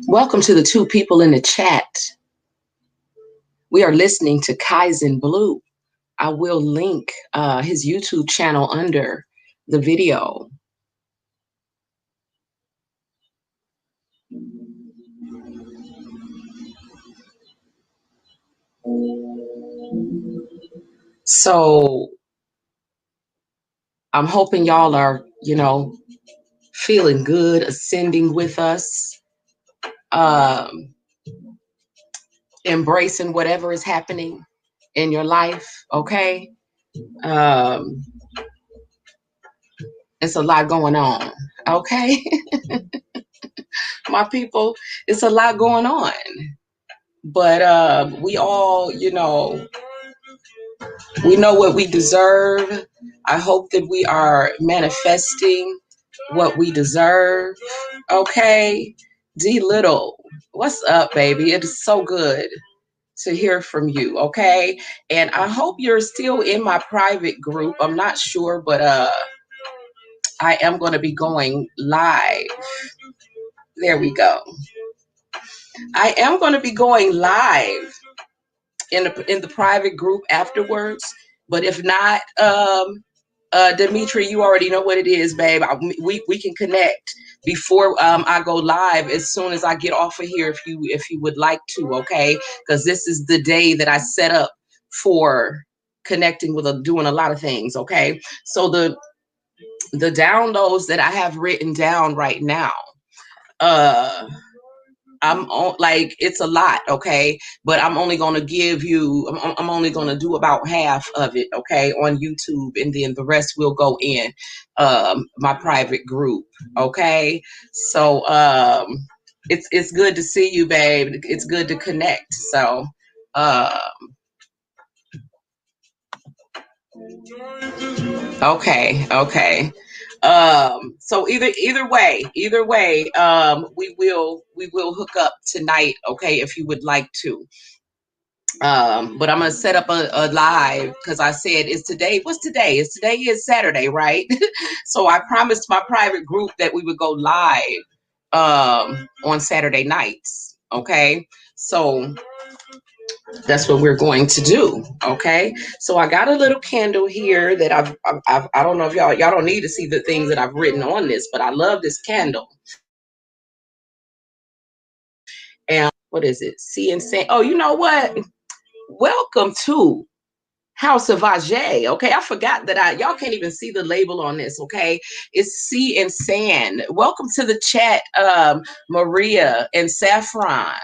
Welcome to the two people in the chat. We are listening to Kaizen Blue. I will link his YouTube channel under the video. So I'm hoping y'all are, feeling good, ascending with us, embracing whatever is happening in your life, okay? It's a lot going on, okay? My people, it's a lot going on. But we all, we know what we deserve. I hope that we are manifesting what we deserve. Okay. D Little, what's up, baby? It is so good to hear from you. Okay. And I hope you're still in my private group. I'm not sure, but I am going to be going live. There we go. I am going to be going live in the private group afterwards. But if not, Dimitri, you already know what it is, babe. We can connect before I go live as soon as I get off of here, if you would like to, okay? Because this is the day that I set up for connecting with doing a lot of things, okay? So the downloads that I have written down right now, I'm on, like, it's a lot, okay? But I'm only going to give you, I'm only going to do about half of it, okay, on YouTube, and then the rest will go in my private group, okay? So it's good to see you, babe. It's good to connect. So okay. So either way, we will hook up tonight, okay, if you would like to. But I'm gonna set up a live because I said it's today. What's today? Today is Saturday, right? So I promised my private group that we would go live on Saturday nights. Okay, so that's what we're going to do. Okay, so I got a little candle here that I don't know if y'all don't need to see the things that I've written on this, but I love this candle. And what is it? See and say. Oh, you know what? Welcome to House of Ajay. Okay, I forgot that y'all can't even see the label on this. Okay, it's Sea and Sand. Welcome to the chat, Maria and Saffron.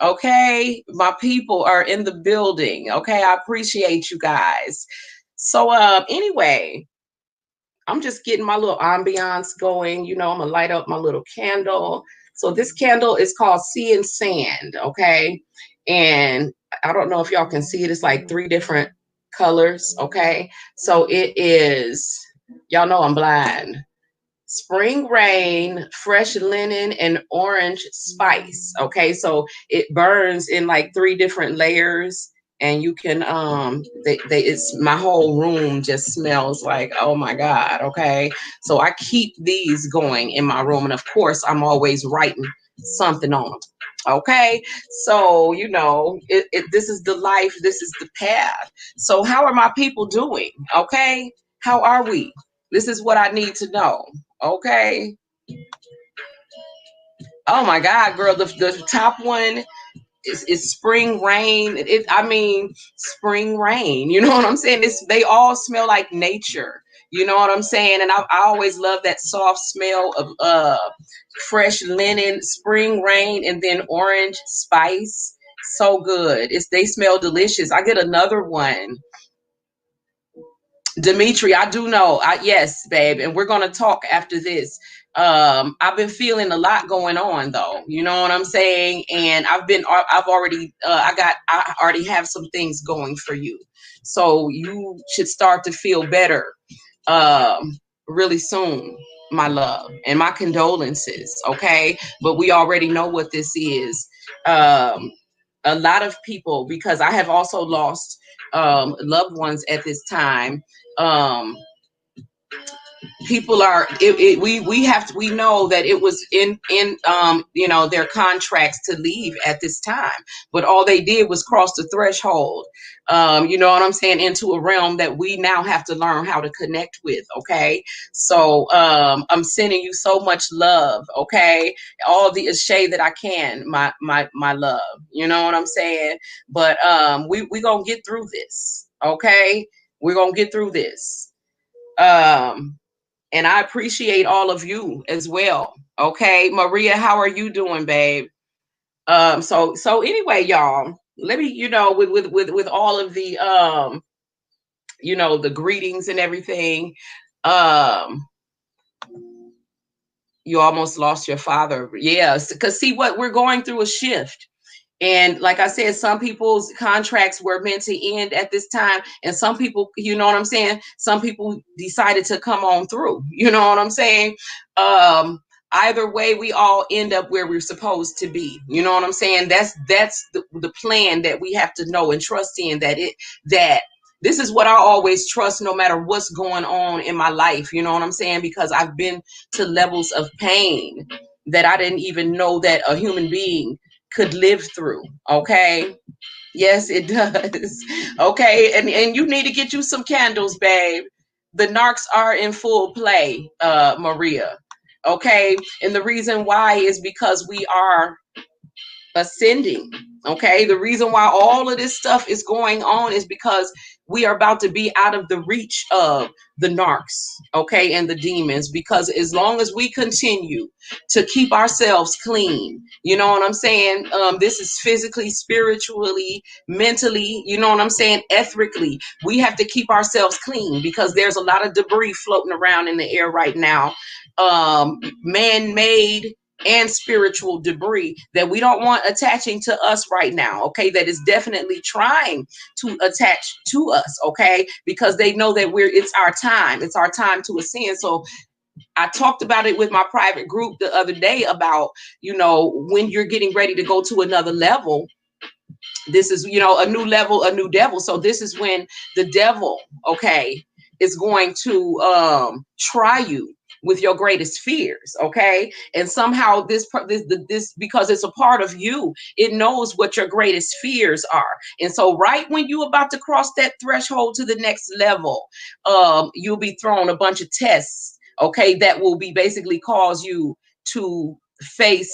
Okay, my people are in the building. Okay, I appreciate you guys. So anyway, I'm just getting my little ambiance going. I'm gonna light up my little candle. So this candle is called Sea and Sand. Okay, and I don't know if y'all can see it. It's like 3 different colors. Okay. So it is, y'all know I'm blind. Spring rain, fresh linen, and orange spice. Okay, so it burns in like 3 different layers, and you can it's my whole room just smells like, oh my god. Okay, so I keep these going in my room, and of course I'm always writing something on them. Okay, so this is the life, this is the path. So how are my people doing? Okay, how are we? This is what I need to know. Okay. Oh my God, girl, the top one is spring rain. I mean, spring rain. You know what I'm saying? They all smell like nature. You know what I'm saying? And I always love that soft smell of fresh linen, spring rain, and then orange spice. So good. They smell delicious. I get another one. Dimitri, I do know. Yes, babe, and we're gonna talk after this. I've been feeling a lot going on, though. You know what I'm saying? And I've already, I already have some things going for you. So you should start to feel better, really soon, my love, and my condolences. Okay, but we already know what this is. Um, a lot of people, because I have also lost loved ones at this time. um People are we know that it was in their contracts to leave at this time, but all they did was cross the threshold, you know what I'm saying, into a realm that we now have to learn how to connect with. Okay, so I'm sending you so much love. Okay, all the shade that I can, my love, you know what I'm saying. But we gonna get through this. Okay, we're gonna get through this. um and I appreciate all of you as well. Okay, Maria, how are you doing, babe? So anyway, y'all, let me, with all of the the greetings and everything. Um, you almost lost your father. Yes, because see what we're going through a shift. And like I said, some people's contracts were meant to end at this time. And some people, you know what I'm saying? Some people decided to come on through. You know what I'm saying? Um, Either way, we all end up where we're supposed to be. You know what I'm saying? That's the plan that we have to know and trust in, that this is what I always trust no matter what's going on in my life. You know what I'm saying? Because I've been to levels of pain that I didn't even know that a human being could live through. Okay, yes it does. Okay, and you need to get you some candles, babe. The narcs are in full play, Maria. Okay, and the reason why is because we are ascending. Okay, the reason why all of this stuff is going on is because we are about to be out of the reach of the narcs, okay, and the demons. Because as long as we continue to keep ourselves clean, you know what I'm saying, this is physically, spiritually, mentally, you know what I'm saying, ethically, we have to keep ourselves clean, because there's a lot of debris floating around in the air right now, man-made and spiritual debris that we don't want attaching to us right now. Okay, that is definitely trying to attach to us. Okay, because they know that it's our time. It's our time to ascend. So I talked about it with my private group the other day about, when you're getting ready to go to another level. This is, a new level, a new devil. So this is when the devil, okay, is going to try you with your greatest fears. Okay, and somehow this because it's a part of you, it knows what your greatest fears are. And so right when you're about to cross that threshold to the next level, you'll be thrown a bunch of tests, okay, that will be basically cause you to face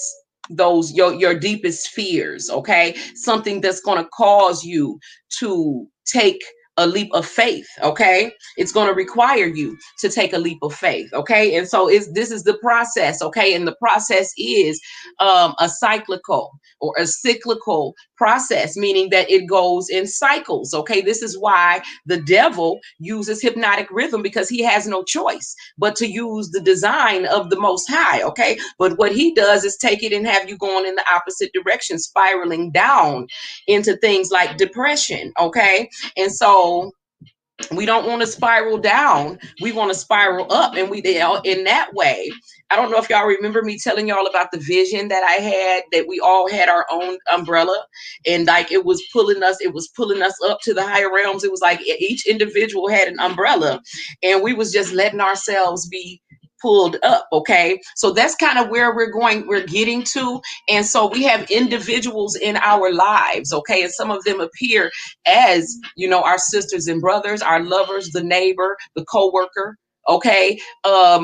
those your deepest fears. Okay, something that's going to cause you to take a leap of faith. Okay, it's going to require you to take a leap of faith. Okay, and so this is the process. Okay, and the process is a cyclical or a cyclical process, meaning that it goes in cycles. Okay, this is why the devil uses hypnotic rhythm, because he has no choice but to use the design of the Most High. Okay, but what he does is take it and have you going in the opposite direction, spiraling down into things like depression. Okay, and so we don't want to spiral down. We want to spiral up. And we in that way, I don't know if y'all remember me telling y'all about the vision that I had, that we all had our own umbrella, and like it was pulling us up to the higher realms. It was like each individual had an umbrella, and we was just letting ourselves be pulled up. Okay, so that's kind of where we're getting to. And so we have individuals in our lives. Okay, and some of them appear as, our sisters and brothers, our lovers, the neighbor, the co-worker. Okay,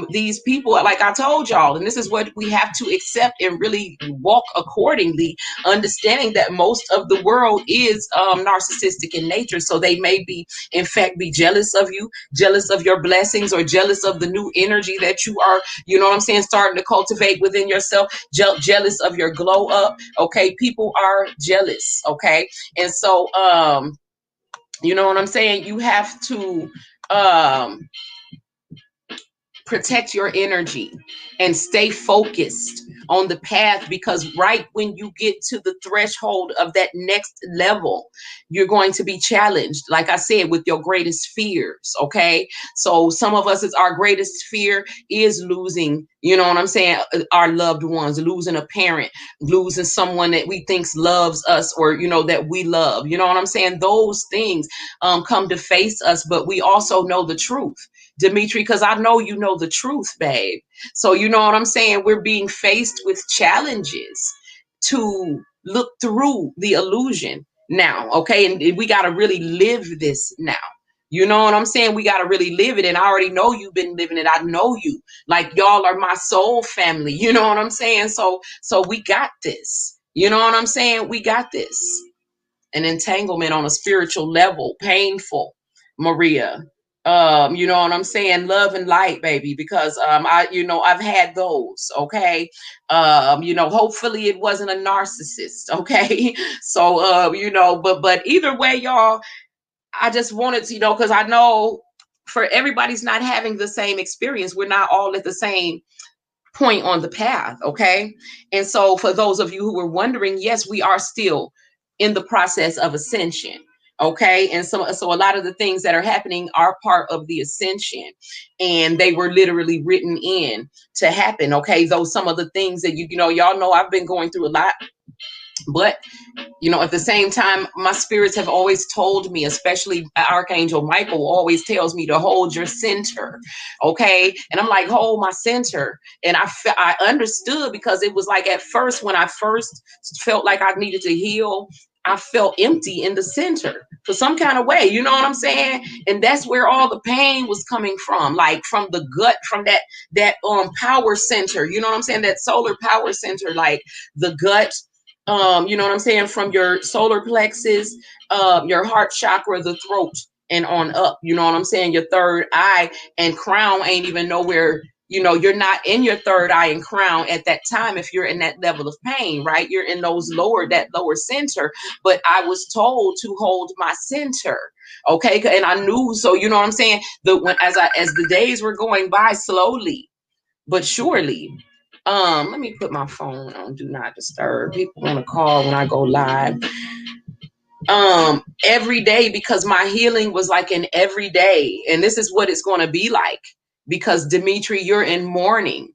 these people, like I told y'all, and this is what we have to accept and really walk accordingly, understanding that most of the world is narcissistic in nature. So they may be, in fact, be jealous of you, jealous of your blessings, or jealous of the new energy that you are, starting to cultivate within yourself, jealous of your glow up. Okay, people are jealous. Okay, and so you know what I'm saying? You have to protect your energy and stay focused on the path, because right when you get to the threshold of that next level, you're going to be challenged, like I said, with your greatest fears. Okay, so some of us, our greatest fear is losing, our loved ones, losing a parent, losing someone that we think loves us, or that we love. You know what I'm saying? Those things come to face us, but we also know the truth, Dimitri, because I know you know the truth, babe. So you know what I'm saying? We're being faced with challenges to look through the illusion now. Okay, and we got to really live this now. You know what I'm saying? We got to really live it. And I already know you've been living it. I know you. Like, y'all are my soul family. You know what I'm saying? So we got this. You know what I'm saying? We got this. An entanglement on a spiritual level, painful, Maria. You know what I'm saying? Love and light, baby, because I've had those. Okay. Hopefully it wasn't a narcissist. Okay. So but either way, y'all, I just wanted to, because I know for everybody's not having the same experience. We're not all at the same point on the path. Okay. And so for those of you who were wondering, yes, we are still in the process of ascension. Okay. And so a lot of the things that are happening are part of the ascension, and they were literally written in to happen. Okay. Though some of the things that y'all know I've been going through a lot, but at the same time, my spirits have always told me, especially Archangel Michael always tells me to hold your center. Okay. And I'm like, hold my center. And I understood, because it was like at first, when I first felt like I needed to heal, I felt empty in the center for some kind of way. You know what I'm saying? And that's where all the pain was coming from, like from the gut, from that power center. You know what I'm saying? That solar power center, like the gut. You know what I'm saying? From your solar plexus, your heart chakra, the throat, and on up. You know what I'm saying? Your third eye and crown ain't even nowhere. You're not in your third eye and crown at that time if you're in that level of pain, right? You're in that lower center. But I was told to hold my center. Okay. And I knew, so you know what I'm saying? As the days were going by, slowly but surely. Let me put my phone on do not disturb. People want to call when I go live. Every day, because my healing was like an everyday, and this is what it's going to be like, because Dimitri, you're in mourning.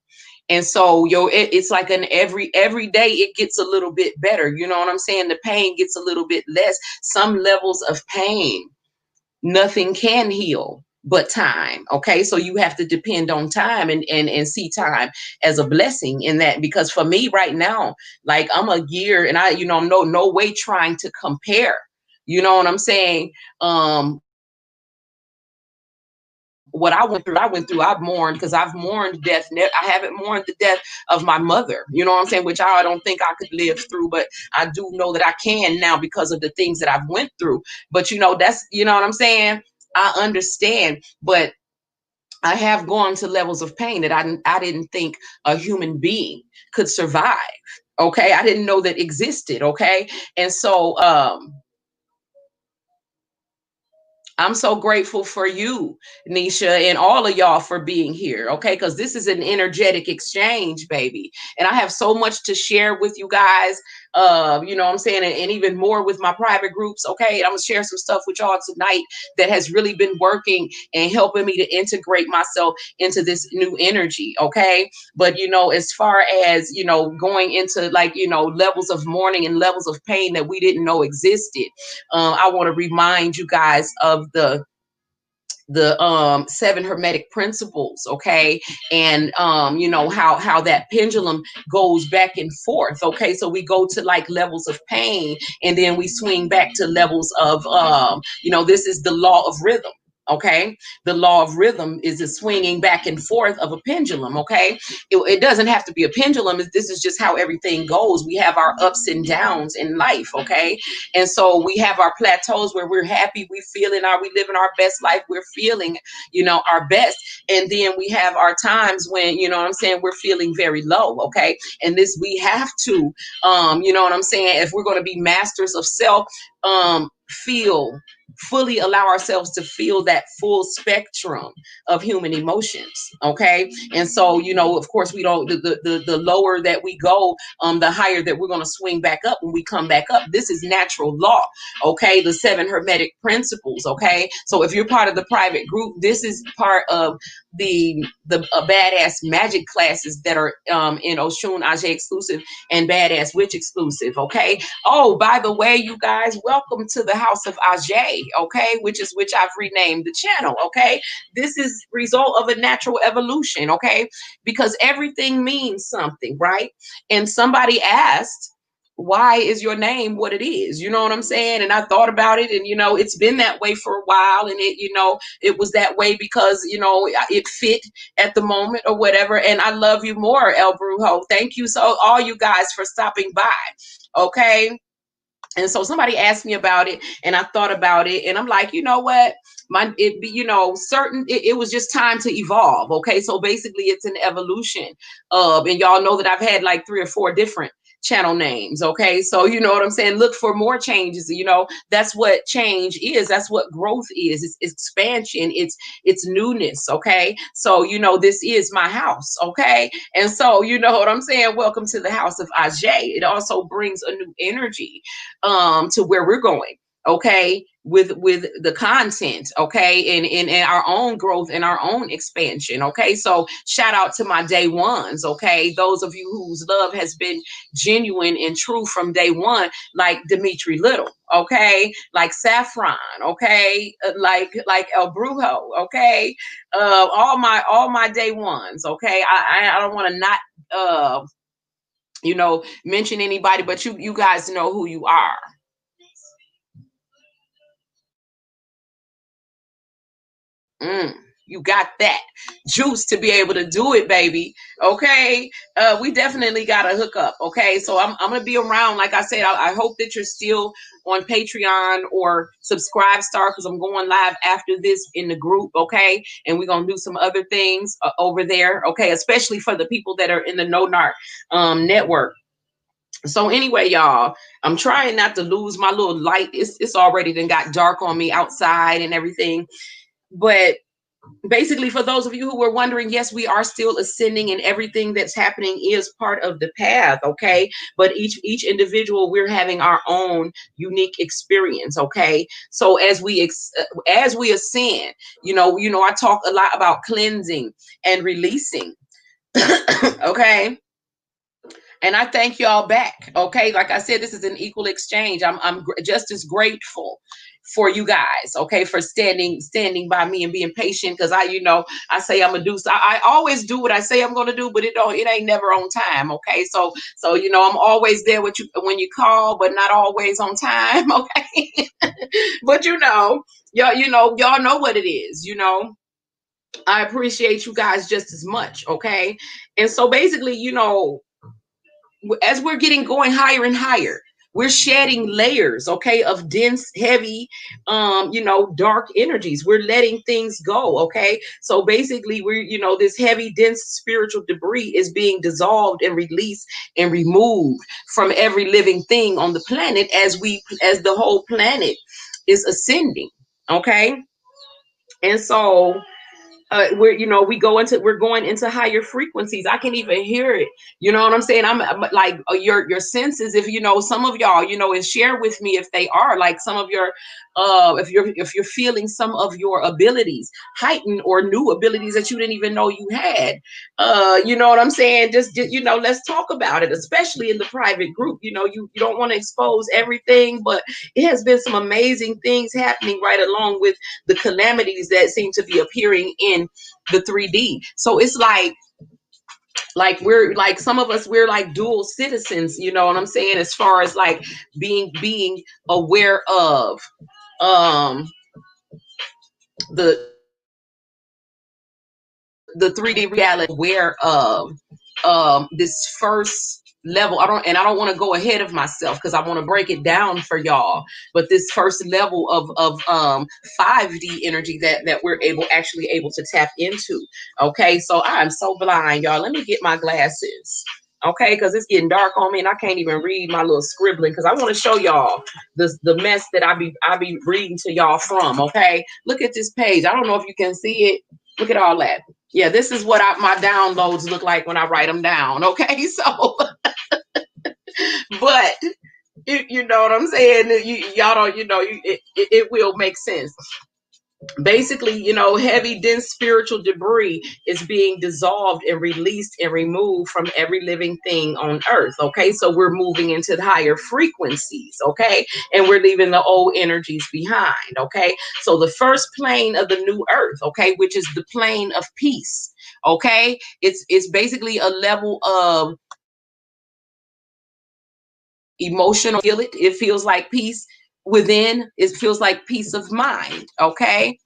And so it's like an every day it gets a little bit better. You know what I'm saying? The pain gets a little bit less. Some levels of pain, nothing can heal but time. Okay, so you have to depend on time and see time as a blessing in that, because for me right now, like I'm a year, and I'm no way trying to compare, you know what I'm saying, what I went through. I've mourned, because I've mourned death. I haven't mourned the death of my mother, you know what I'm saying, which I don't think I could live through, but I do know that I can now because of the things that I've went through. But that's, you know what I'm saying, I understand. But I have gone to levels of pain that I didn't think a human being could survive. Okay, I didn't know that existed. Okay, and so I'm so grateful for you, Nisha, and all of y'all for being here, okay? Because this is an energetic exchange, baby. And I have so much to share with you guys, you know what I'm saying? And even more with my private groups, okay? I'm going to share some stuff with y'all tonight that has really been working and helping me to integrate myself into this new energy, okay? But, as far as, going into like, levels of mourning and levels of pain that we didn't know existed, I want to remind you guys of the 7 hermetic principles, okay? And how that pendulum goes back and forth, okay? So we go to like levels of pain, and then we swing back to levels of this is the law of rhythm. Okay, the law of rhythm is a swinging back and forth of a pendulum. Okay, it doesn't have to be a pendulum. This is just how everything goes. We have our ups and downs in life. Okay, and so we have our plateaus where we're happy, we living our best life, we're feeling, our best. And then we have our times when, what I'm saying, we're feeling very low. Okay. And this, we have to, what I'm saying, if we're going to be masters of self, feel fully, allow ourselves to feel that full spectrum of human emotions. Okay. And so, of course, we don't, the lower that we go, the higher that we're going to swing back up when we come back up. This is natural law. Okay. The 7 hermetic principles. Okay. So if you're part of the private group, this is part of the badass magic classes that are in Oshun Ajay exclusive and badass witch exclusive. Okay. Oh, by the way, you guys, welcome to the house of Ajay. Okay, which I've renamed the channel. Okay, this is result of a natural evolution. Okay, because everything means something, right? And somebody asked, why is your name what it is? You know what I'm saying? And I thought about it, and it's been that way for a while, and it was that way because it fit at the moment or whatever. And I love you more, El Brujo. Thank you, so all you guys, for stopping by. Okay. And so somebody asked me about it, and I thought about it, and I'm like, you know what? It was just time to evolve. Okay. So basically it's an evolution and y'all know that I've had like 3 or 4 different channel names. Okay. So you know what I'm saying? Look for more changes. That's what change is. That's what growth is. It's expansion. It's newness. Okay. So, this is my house. Okay. And so, you know what I'm saying? Welcome to the house of Ajay. It also brings a new energy to where we're going. Okay, with the content, okay, and our own growth and our own expansion. Okay, so shout out to my day ones. Okay, those of you whose love has been genuine and true from day one, like Dimitri Little. Okay, like Saffron. Okay, like El Brujo. Okay, all my day ones. Okay, I don't want to not mention anybody, but you guys know who you are. You got that juice to be able to do it, baby. Okay. We definitely got to hook up. Okay. So I'm going to be around. Like I said, I hope that you're still on Patreon or Subscribe Star, because I'm going live after this in the group. Okay. And we're going to do some other things over there. Okay. Especially for the people that are in the No Narc network. So anyway, y'all, I'm trying not to lose my little light. It's already then got dark on me outside and everything. But basically, for those of you who were wondering, yes, we are still ascending, and everything that's happening is part of the path. Okay. But each individual, we're having our own unique experience. Okay. So as we ascend, I talk a lot about cleansing and releasing. Okay. And I thank y'all back. Okay. Like I said, this is an equal exchange. I'm just as grateful for you guys. Okay. For standing by me and being patient. Cause I say I'm gonna do, so I always do what I say I'm going to do, but it ain't never on time. Okay. So, I'm always there with you when you call, but not always on time. Okay. But y'all know what it is, I appreciate you guys just as much. Okay. And so basically, as we're getting going higher and higher, we're shedding layers, okay, of dense, heavy, dark energies. We're letting things go, okay. So basically, this heavy, dense spiritual debris is being dissolved and released and removed from every living thing on the planet as the whole planet is ascending, okay. And so we're going into higher frequencies. I can even hear it. You know what I'm saying? I'm like, your senses, if some of y'all, and share with me if they are like some of your if you're feeling some of your abilities heightened, or new abilities that you didn't even know you had. You know what I'm saying? Just let's talk about it, especially in the private group. You don't want to expose everything, but it has been some amazing things happening right along with the calamities that seem to be appearing in the 3D. So it's like we're like, some of us, we're like dual citizens, you know what I'm saying, as far as like being aware of um the the 3D reality, aware of this first level. I don't want to go ahead of myself because I want to break it down for y'all. But this first level of 5D energy that we're actually able to tap into. Okay, so I'm so blind, y'all. Let me get my glasses. Okay, because it's getting dark on me and I can't even read my little scribbling, because I want to show y'all the mess that I be reading to y'all from. Okay, look at this page. I don't know if you can see it. Look at all that. Yeah, this is what my downloads look like when I write them down. Okay, so, but you know what I'm saying? Y'all don't, it will make sense. Basically, heavy, dense spiritual debris is being dissolved and released and removed from every living thing on earth. Okay, so we're moving into the higher frequencies. Okay, and we're leaving the old energies behind. Okay, so the first plane of the new earth, okay, which is the plane of peace. Okay, it's basically a level of emotional, it feels like peace within, it feels like peace of mind. Okay,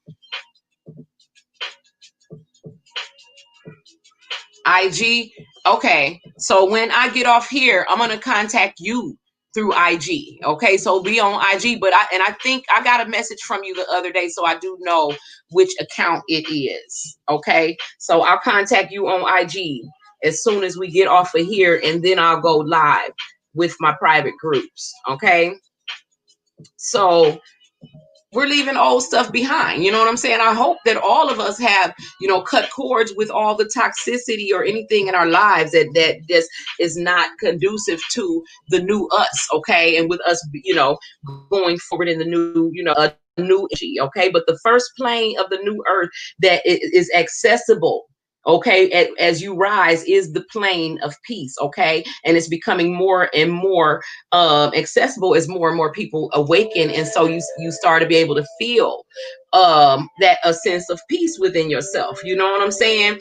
IG. Okay. So when I get off here, I'm gonna contact you through IG. Okay. So be on IG. But I think I got a message from you the other day, so I do know which account it is. Okay. So I'll contact you on IG as soon as we get off of here, and then I'll go live with my private groups. Okay. So we're leaving old stuff behind. You know what I'm saying? I hope that all of us have, cut cords with all the toxicity or anything in our lives that just is not conducive to the new us. Okay. And with us, going forward in the new, a new energy. Okay. But the first plane of the new earth that is accessible, okay, as you rise, is the plane of peace. Okay. And it's becoming more and more accessible as more and more people awaken, and so you start to be able to feel that a sense of peace within yourself. You know what I'm saying?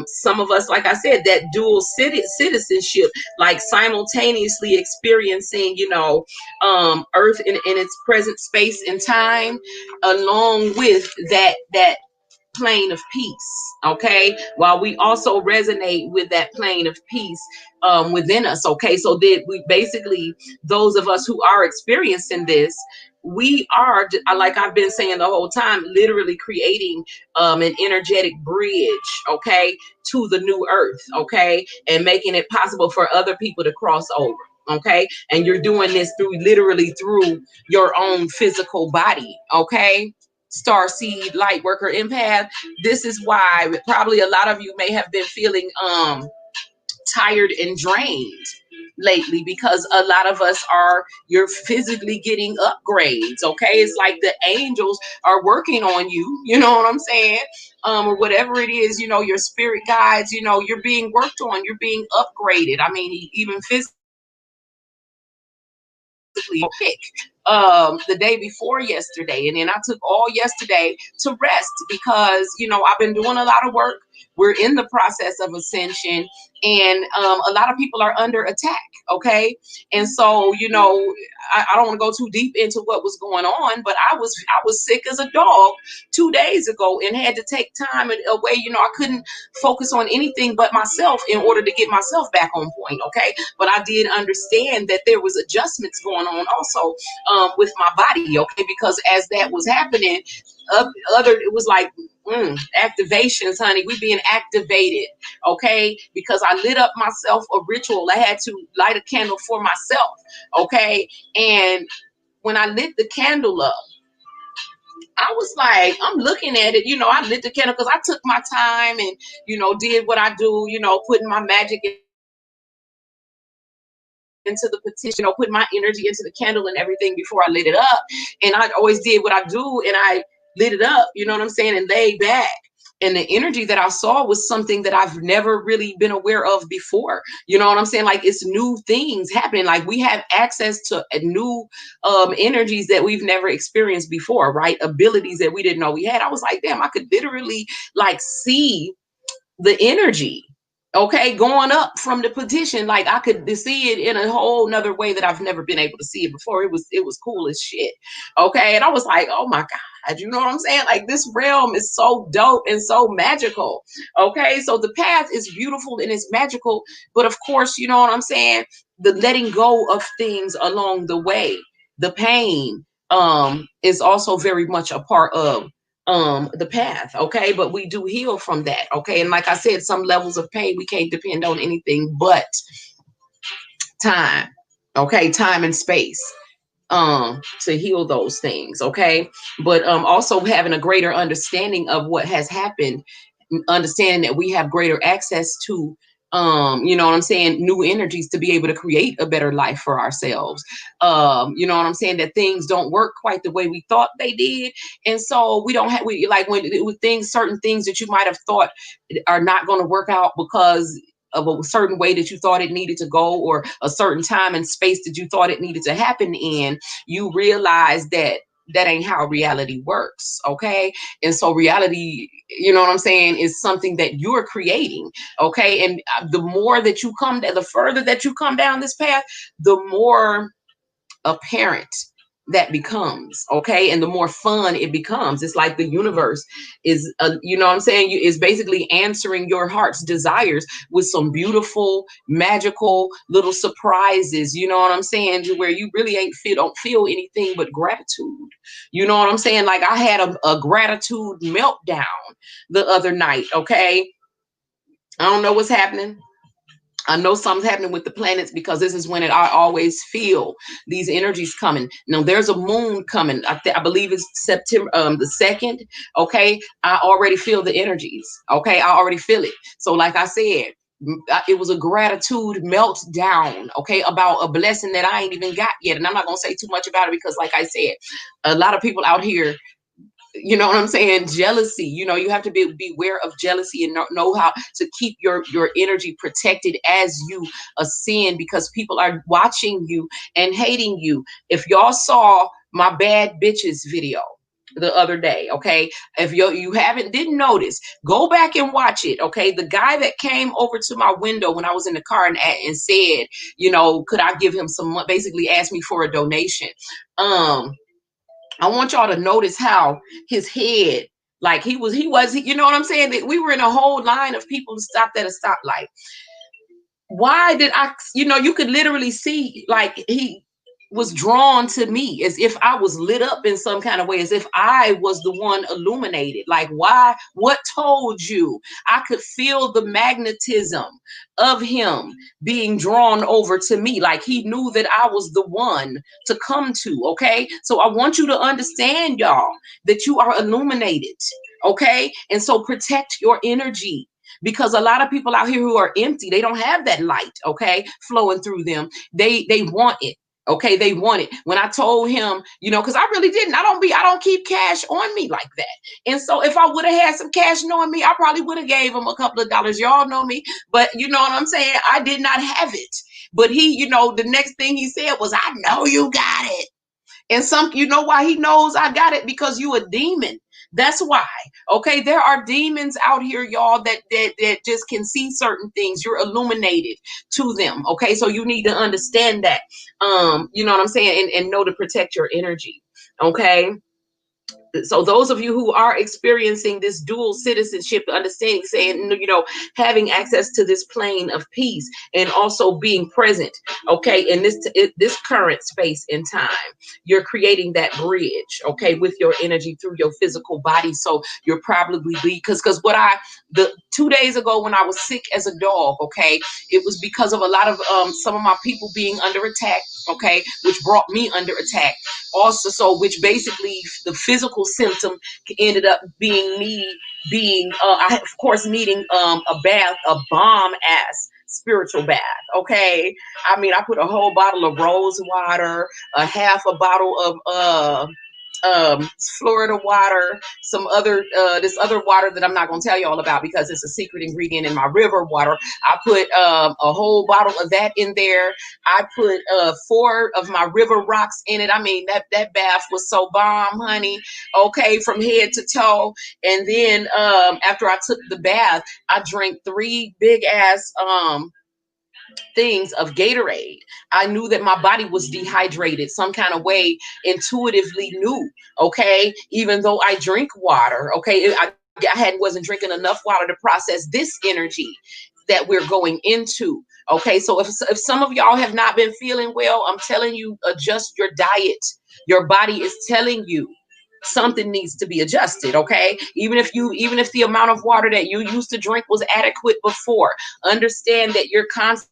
Some of us, like I said, that dual citizenship, like simultaneously experiencing, earth in its present space and time, along with that plane of peace. Okay, while we also resonate with that plane of peace within us. Okay, so that we basically, those of us who are experiencing this, we are, like I've been saying the whole time, literally creating an energetic bridge, okay, to the new earth. Okay, and making it possible for other people to cross over. Okay, and you're doing this literally through your own physical body. Okay, star seed, light worker, empath. This is why probably a lot of you may have been feeling tired and drained lately, because a lot of us you're physically getting upgrades. Okay, it's like the angels are working on you, you know what I'm saying, or whatever it is, your spirit guides, you're being worked on, you're being upgraded. I mean, even physically, the day before yesterday, and then I took all yesterday to rest because I've been doing a lot of work. We're in the process of ascension, and a lot of people are under attack. Okay, and so I don't want to go too deep into what was going on, but I was sick as a dog 2 days ago and had to take time away. I couldn't focus on anything but myself in order to get myself back on point. Okay, but I did understand that there was adjustments going on also with my body. Okay, because as that was happening, it was like activations, honey. We being activated, okay? Because I lit up myself a ritual. I had to light a candle for myself, okay? And when I lit the candle up, I was like, I'm looking at it, I lit the candle because I took my time and, did what I do, putting my magic into the petition, putting my energy into the candle and everything before I lit it up. And I always did what I do, and I lit it up, you know what I'm saying, and laid back. And the energy that I saw was something that I've never really been aware of before. You know what I'm saying? Like, it's new things happening. Like, we have access to new energies that we've never experienced before, right? Abilities that we didn't know we had. I was like, damn, I could literally like see the energy, okay, going up from the petition. Like, I could see it in a whole nother way that I've never been able to see it before. It was cool as shit. Okay. And I was like, oh my God, you know what I'm saying? Like, this realm is so dope and so magical. Okay. So the path is beautiful and it's magical. But of course, you know what I'm saying? The letting go of things along the way, the pain, is also very much a part of the path. Okay, but we do heal from that. Okay, and like I said, some levels of pain we can't depend on anything but time. Okay, time and space to heal those things. Okay, but also having a greater understanding of what has happened, understanding that we have greater access to you know what I'm saying, new energies to be able to create a better life for ourselves. You know what I'm saying, that things don't work quite the way we thought they did, and so we don't have, we like, when with things, certain things that you might have thought are not going to work out because of a certain way that you thought it needed to go, or a certain time and space that you thought it needed to happen in, you realize that that ain't how reality works. Okay, and so reality, you know what I'm saying, is something that you're creating. Okay, and the more that you come, the further that you come down this path, the more apparent that becomes. Okay, and the more fun it becomes. It's like the universe is you know what I'm saying, is basically answering your heart's desires with some beautiful, magical little surprises, you know what I'm saying, to where you really don't feel anything but gratitude. You know what I'm saying? Like, I had a gratitude meltdown the other night. Okay, I don't know what's happening. I know something's happening with the planets, because this is when I always feel these energies coming. Now, there's a moon coming. I believe it's September the 2nd. Okay, I already feel the energies. Okay, I already feel it. So, like I said, it was a gratitude meltdown. Okay, about a blessing that I ain't even got yet, and I'm not gonna say too much about it because, like I said, a lot of people out here, you know what I'm saying, jealousy, you have to beware of jealousy and know how to keep your energy protected as you ascend, because people are watching you and hating you. If y'all saw my bad bitches video the other day, okay, if you didn't notice, go back and watch it. Okay, the guy that came over to my window when I was in the car and said, could I give him some money, basically asked me for a donation. I want y'all to notice how his head, like, he was, you know what I'm saying? That we were in a whole line of people who stopped at a stoplight. Why did you could literally see, like, he was drawn to me as if I was lit up in some kind of way, as if I was the one illuminated. Like, why? What told you? I could feel the magnetism of him being drawn over to me. Like, he knew that I was the one to come to. Okay, so I want you to understand, y'all, that you are illuminated. Okay, and so protect your energy, because a lot of people out here who are empty, they don't have that light, okay, flowing through them. They want it. Okay, they want it. When I told him, because I really didn't. I don't keep cash on me like that. And so if I would have had some cash on me, I probably would have gave him a couple of dollars. Y'all know me. But you know what I'm saying? I did not have it. But he, the next thing he said was, I know you got it. And some, you know why he knows I got it? Because you a demon. That's why. Okay, there are demons out here, y'all, that just can see certain things. You're illuminated to them. Okay, so you need to understand that. You know what I'm saying, and know to protect your energy. Okay. So those of you who are experiencing this dual citizenship, understanding, saying, you know, having access to this plane of peace and also being present, okay, in this current space in time, you're creating that bridge, okay, with your energy through your physical body. So you're probably because what the 2 days ago when I was sick as a dog, okay, it was because of a lot of some of my people being under attack, okay, which brought me under attack also. So which basically the physical symptom ended up being me being I of course needing a bath, a bomb ass spiritual bath. Okay, I mean, I put a whole bottle of rose water, a half a bottle of Florida water, some other this other water that I'm not going to tell you all about because it's a secret ingredient in my river water. I put a whole bottle of that in there. I put 4 of my river rocks in it. I mean, that bath was so bomb, honey. Okay, from head to toe. And then after I took the bath, I drank 3 big ass things of Gatorade. I knew that my body was dehydrated some kind of way, intuitively knew, okay, even though I drink water, okay, wasn't drinking enough water to process this energy that we're going into. Okay, so if some of y'all have not been feeling well, I'm telling you, adjust your diet. Your body is telling you something needs to be adjusted. Okay, even if the amount of water that you used to drink was adequate before, understand that you're constantly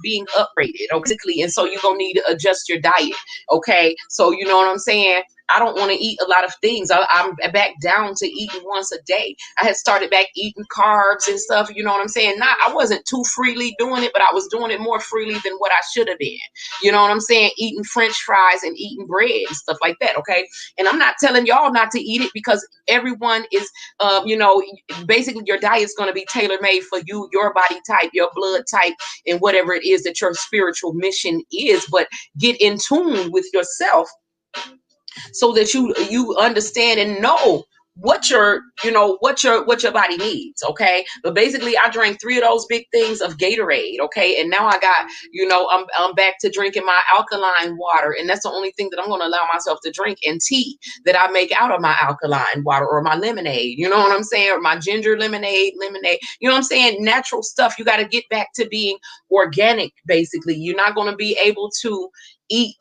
being upgraded, okay? And so you're gonna need to adjust your diet. Okay, so you know what I'm saying. I don't want to eat a lot of things. I'm back down to eating once a day. I had started back eating carbs and stuff. You know what I'm saying? Not, I wasn't too freely doing it, but I was doing it more freely than what I should have been. You know what I'm saying? Eating French fries and eating bread and stuff like that. Okay, and I'm not telling y'all not to eat it because everyone is, you know, basically your diet is going to be tailor made for you, your body type, your blood type, and whatever it is that your spiritual mission is. But get in tune with yourself so that you understand and know what your body needs. Okay, but basically I drank 3 of those big things of Gatorade. Okay, and now I got, I'm back to drinking my alkaline water, and that's the only thing that I'm going to allow myself to drink, and tea that I make out of my alkaline water, or my lemonade, you know what I'm saying, or my ginger lemonade, you know what I'm saying, natural stuff. You got to get back to being organic. Basically, you're not going to be able to eat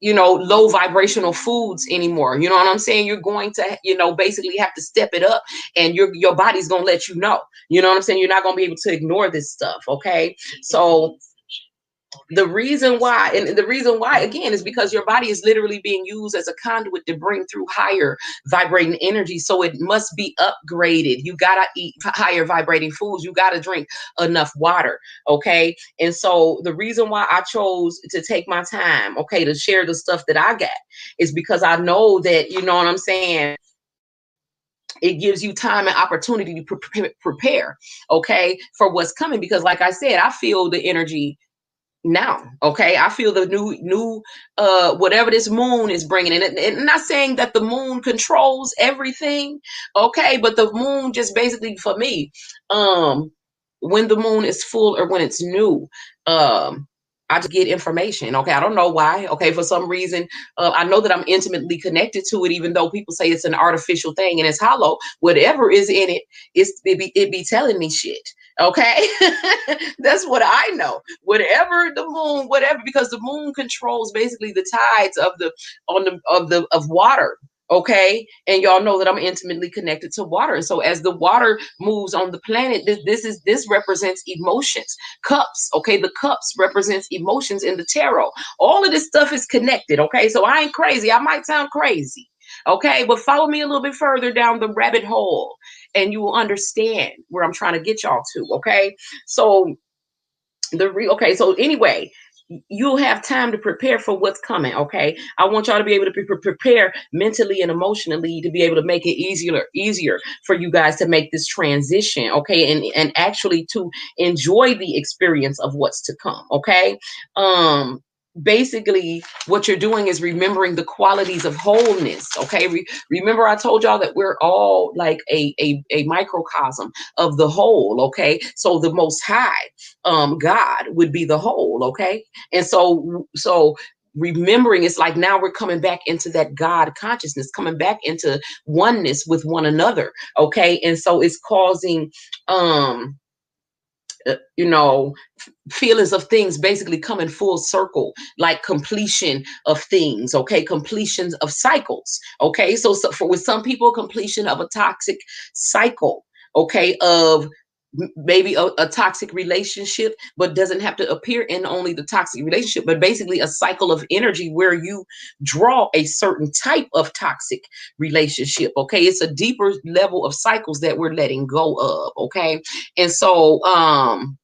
low vibrational foods anymore. You know what I'm saying? You're going to, basically have to step it up, and your body's going to let you know. You know what I'm saying? You're not going to be able to ignore this stuff. Okay. So the reason why again is because your body is literally being used as a conduit to bring through higher vibrating energy. So it must be upgraded. You gotta eat higher vibrating foods. You gotta drink enough water. Okay. And so the reason why I chose to take my time, okay, to share the stuff that I got, is because I know that, you know what I'm saying, it gives you time and opportunity to prepare, okay, for what's coming. Because like I said, I feel the energy now. Okay, I feel the new whatever this moon is bringing in. And not saying that the moon controls everything, okay, but the moon just basically, for me, when the moon is full or when it's new, I just get information. Okay, I don't know why. Okay, for some reason, I know that I'm intimately connected to it, even though people say it's an artificial thing and it's hollow. Whatever is in it, it be telling me shit. Okay, that's what I know. Whatever the moon, whatever, because the moon controls basically the tides of water. Okay, and y'all know that I'm intimately connected to water. And so as the water moves on the planet, this represents emotions. Cups, okay, the cups represents emotions in the tarot. All of this stuff is connected. Okay, so I ain't crazy. I might sound crazy. Okay, but follow me a little bit further down the rabbit hole, and you will understand where I'm trying to get y'all to. Okay, so so anyway, you'll have time to prepare for what's coming. Okay, I want y'all to be able to prepare mentally and emotionally to be able to make it easier for you guys to make this transition. Okay, and actually to enjoy the experience of what's to come. Okay, basically what you're doing is remembering the qualities of wholeness. Okay, remember I told y'all that we're all like a microcosm of the whole. Okay, so the most high, God would be the whole. Okay, and so remembering, it's like now we're coming back into that God consciousness, coming back into oneness with one another. Okay, and so it's causing you know, feelings of things basically come in full circle, like completion of things. Okay, completions of cycles. Okay, so for with some people, completion of a toxic cycle. Okay, of maybe a toxic relationship, but doesn't have to appear in only the toxic relationship, but basically a cycle of energy where you draw a certain type of toxic relationship. Okay, it's a deeper level of cycles that we're letting go of. Okay, and so I'm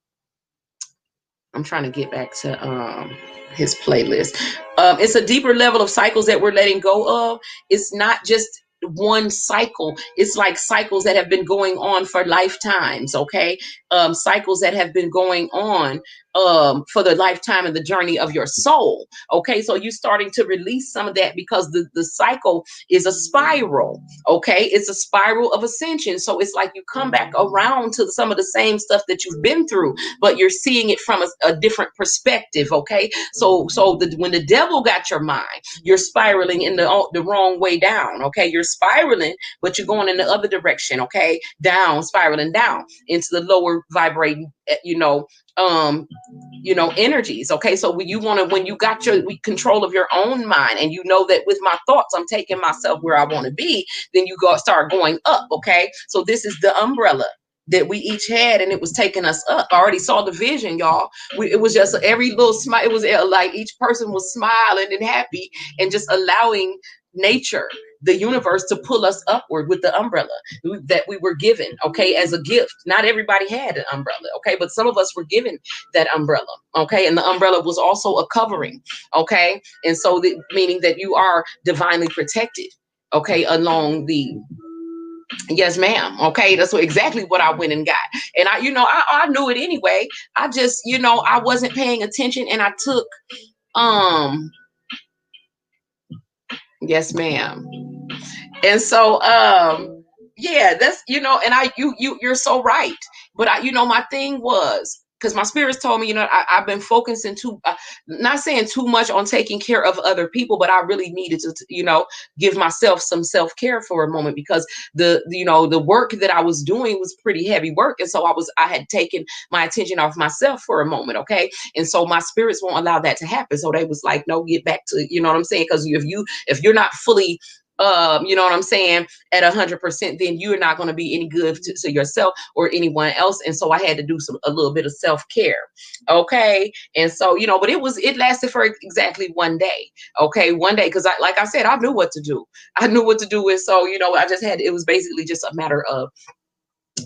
trying to get back to his playlist. It's a deeper level of cycles that we're letting go of. It's not just one cycle. It's like cycles that have been going on for lifetimes. Okay, cycles that have been going on for the lifetime and the journey of your soul. Okay, so you're starting to release some of that because the cycle is a spiral. Okay, it's a spiral of ascension. So it's like you come back around to some of the same stuff that you've been through, but you're seeing it from a different perspective. Okay, when the devil got your mind, you're spiraling in the wrong way down. Okay, you're spiraling, but you're going in the other direction. Okay, down, spiraling down into the lower vibrating, um energies. Okay, so when you got your control of your own mind, and you know that with my thoughts I'm taking myself where I want to be, then you start going up. Okay, so this is the umbrella that we each had, and it was taking us up. I already saw the vision, y'all. It was just every little smile. It was like each person was smiling and happy and just allowing nature, the universe, to pull us upward with the umbrella that we were given. Okay, as a gift. Not everybody had an umbrella. Okay, but some of us were given that umbrella. Okay, and the umbrella was also a covering. Okay, and so meaning that you are divinely protected. Okay, along the yes, ma'am. Okay, that's exactly what I went and got. And I knew it anyway. I just, I wasn't paying attention, and I took, um, yes, ma'am. And so, yeah, that's, and you're so right. But my thing was, because my spirits told me, I've been focusing not saying too much on taking care of other people, but I really needed to, give myself some self-care for a moment, because the work that I was doing was pretty heavy work. And so I had taken my attention off myself for a moment. Okay. And so my spirits won't allow that to happen. So they was like, no, get back to, you know what I'm saying? Because if you're not fully you know what I'm saying, at 100%, then you're not going to be any good to yourself or anyone else. And so I had to do a little bit of self-care. Okay. And so, but it lasted for exactly one day. Okay. One day. Cause like I said, I knew what to do. I knew what to do with. So, it was basically just a matter of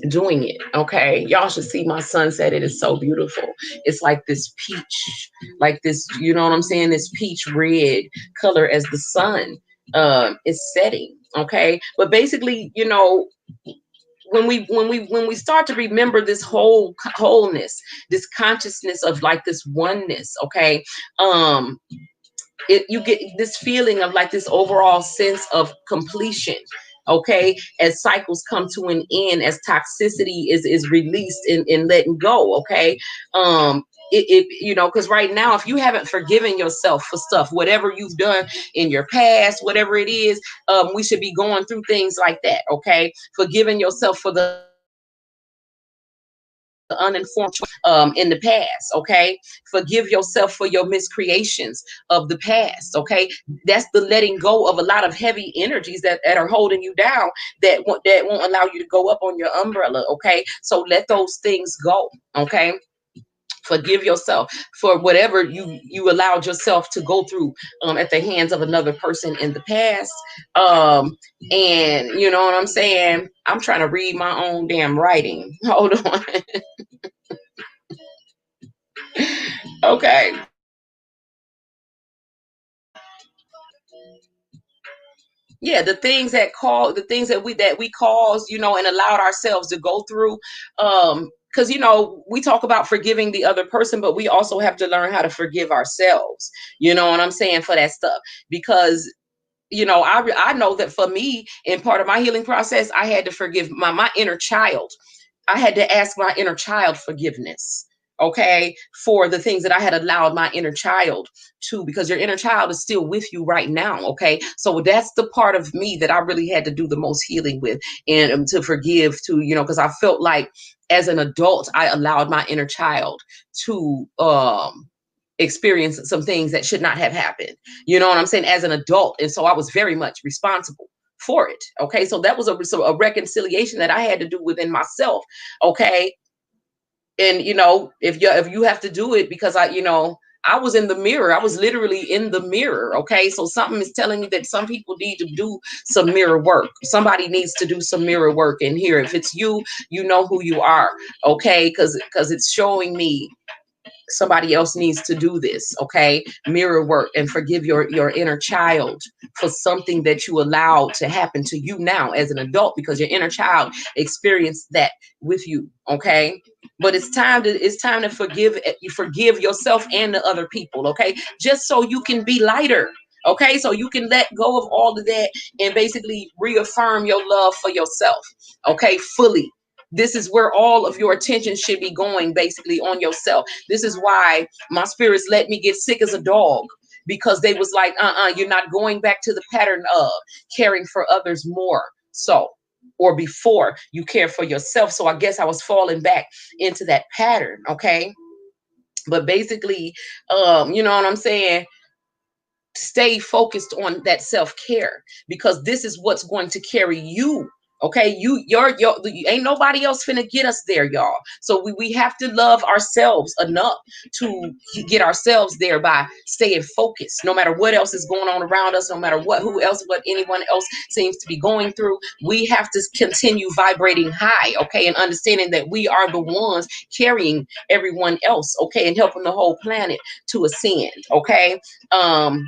doing it. Okay, y'all should see my sunset. It is so beautiful. It's like this peach, like this, you know what I'm saying, this peach red color as the sun is setting. Okay, but basically, when we start to remember this wholeness, this consciousness of like this oneness. Okay, you get this feeling of like this overall sense of completion. Okay, as cycles come to an end, as toxicity is released in letting go. Okay, because right now, if you haven't forgiven yourself for stuff, whatever you've done in your past, whatever it is, we should be going through things like that. Okay, forgiving yourself for the uninformed in the past. Okay, forgive yourself for your miscreations of the past. Okay, that's the letting go of a lot of heavy energies that are holding you down, that won't allow you to go up on your umbrella. Okay, so let those things go. Okay, forgive yourself for whatever you allowed yourself to go through at the hands of another person in the past. And you know what I'm saying, I'm trying to read my own damn writing. Hold on. Okay. Yeah, the things that we caused, and allowed ourselves to go through, because, you know, we talk about forgiving the other person, but we also have to learn how to forgive ourselves. You know what I'm saying? For that stuff. Because, you know, I know that for me, in part of my healing process, I had to forgive my inner child. I had to ask my inner child forgiveness, okay, for the things that I had allowed my inner child to, because your inner child is still with you right now, okay? So that's the part of me that I really had to do the most healing with, and to forgive, to, you know, because I felt like as an adult, I allowed my inner child to experience some things that should not have happened. You know what I'm saying? As an adult. And so I was very much responsible for it. Okay. So that was a reconciliation that I had to do within myself. Okay. And, you know, if you have to do it, because I was in the mirror. I was literally in the mirror. Okay. So something is telling me that some people need to do some mirror work. Somebody needs to do some mirror work in here. If it's you, you know who you are. Okay. Because it's showing me somebody else needs to do this. Okay, mirror work and forgive your inner child for something that you allowed to happen to you now as an adult, because your inner child experienced that with you. Okay, but it's time to forgive yourself and the other people. Okay, just so you can be lighter. Okay, so you can let go of all of that and basically reaffirm your love for yourself. Okay, fully. This is where all of your attention should be going, basically on yourself. This is why my spirits let me get sick as a dog, because they was like, you're not going back to the pattern of caring for others more so, or before you care for yourself. So I guess I was falling back into that pattern. Okay. But basically, you know what I'm saying? Stay focused on that self-care, because this is what's going to carry you. Okay, ain't nobody else finna get us there, y'all. So we have to love ourselves enough to get ourselves there by staying focused, no matter what else is going on around us, no matter what anyone else seems to be going through. We have to continue vibrating high, okay, and understanding that we are the ones carrying everyone else, okay, and helping the whole planet to ascend. Okay. um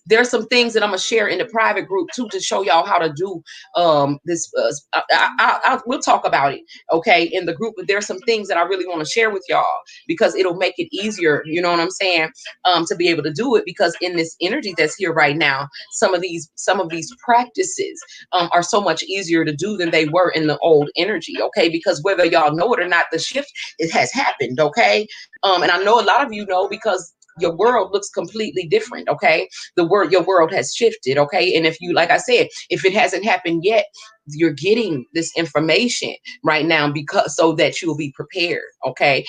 there's some things that I'm gonna share in the private group too, to show y'all how to do this. We'll talk about it, okay, in the group. But there's some things that I really want to share with y'all, because it'll make it easier. You know what I'm saying? To be able to do it, because in this energy that's here right now, some of these practices are so much easier to do than they were in the old energy. Okay, because whether y'all know it or not, the shift, it has happened. Okay, and I know a lot of you know, because your world looks completely different. Okay, your world has shifted. Okay, and if you, like I said, if it hasn't happened yet, you're getting this information right now, because so that you'll be prepared. Okay,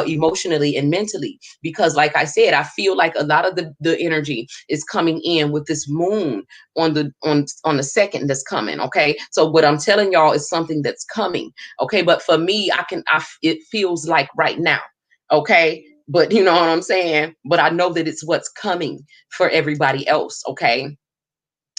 emotionally and mentally, because like I said, I feel like a lot of the energy is coming in with this moon on the second that's coming. Okay, so what I'm telling y'all is something that's coming. Okay, but for me, it feels like right now. Okay, but you know what I'm saying? But I know that it's what's coming for everybody else. Okay.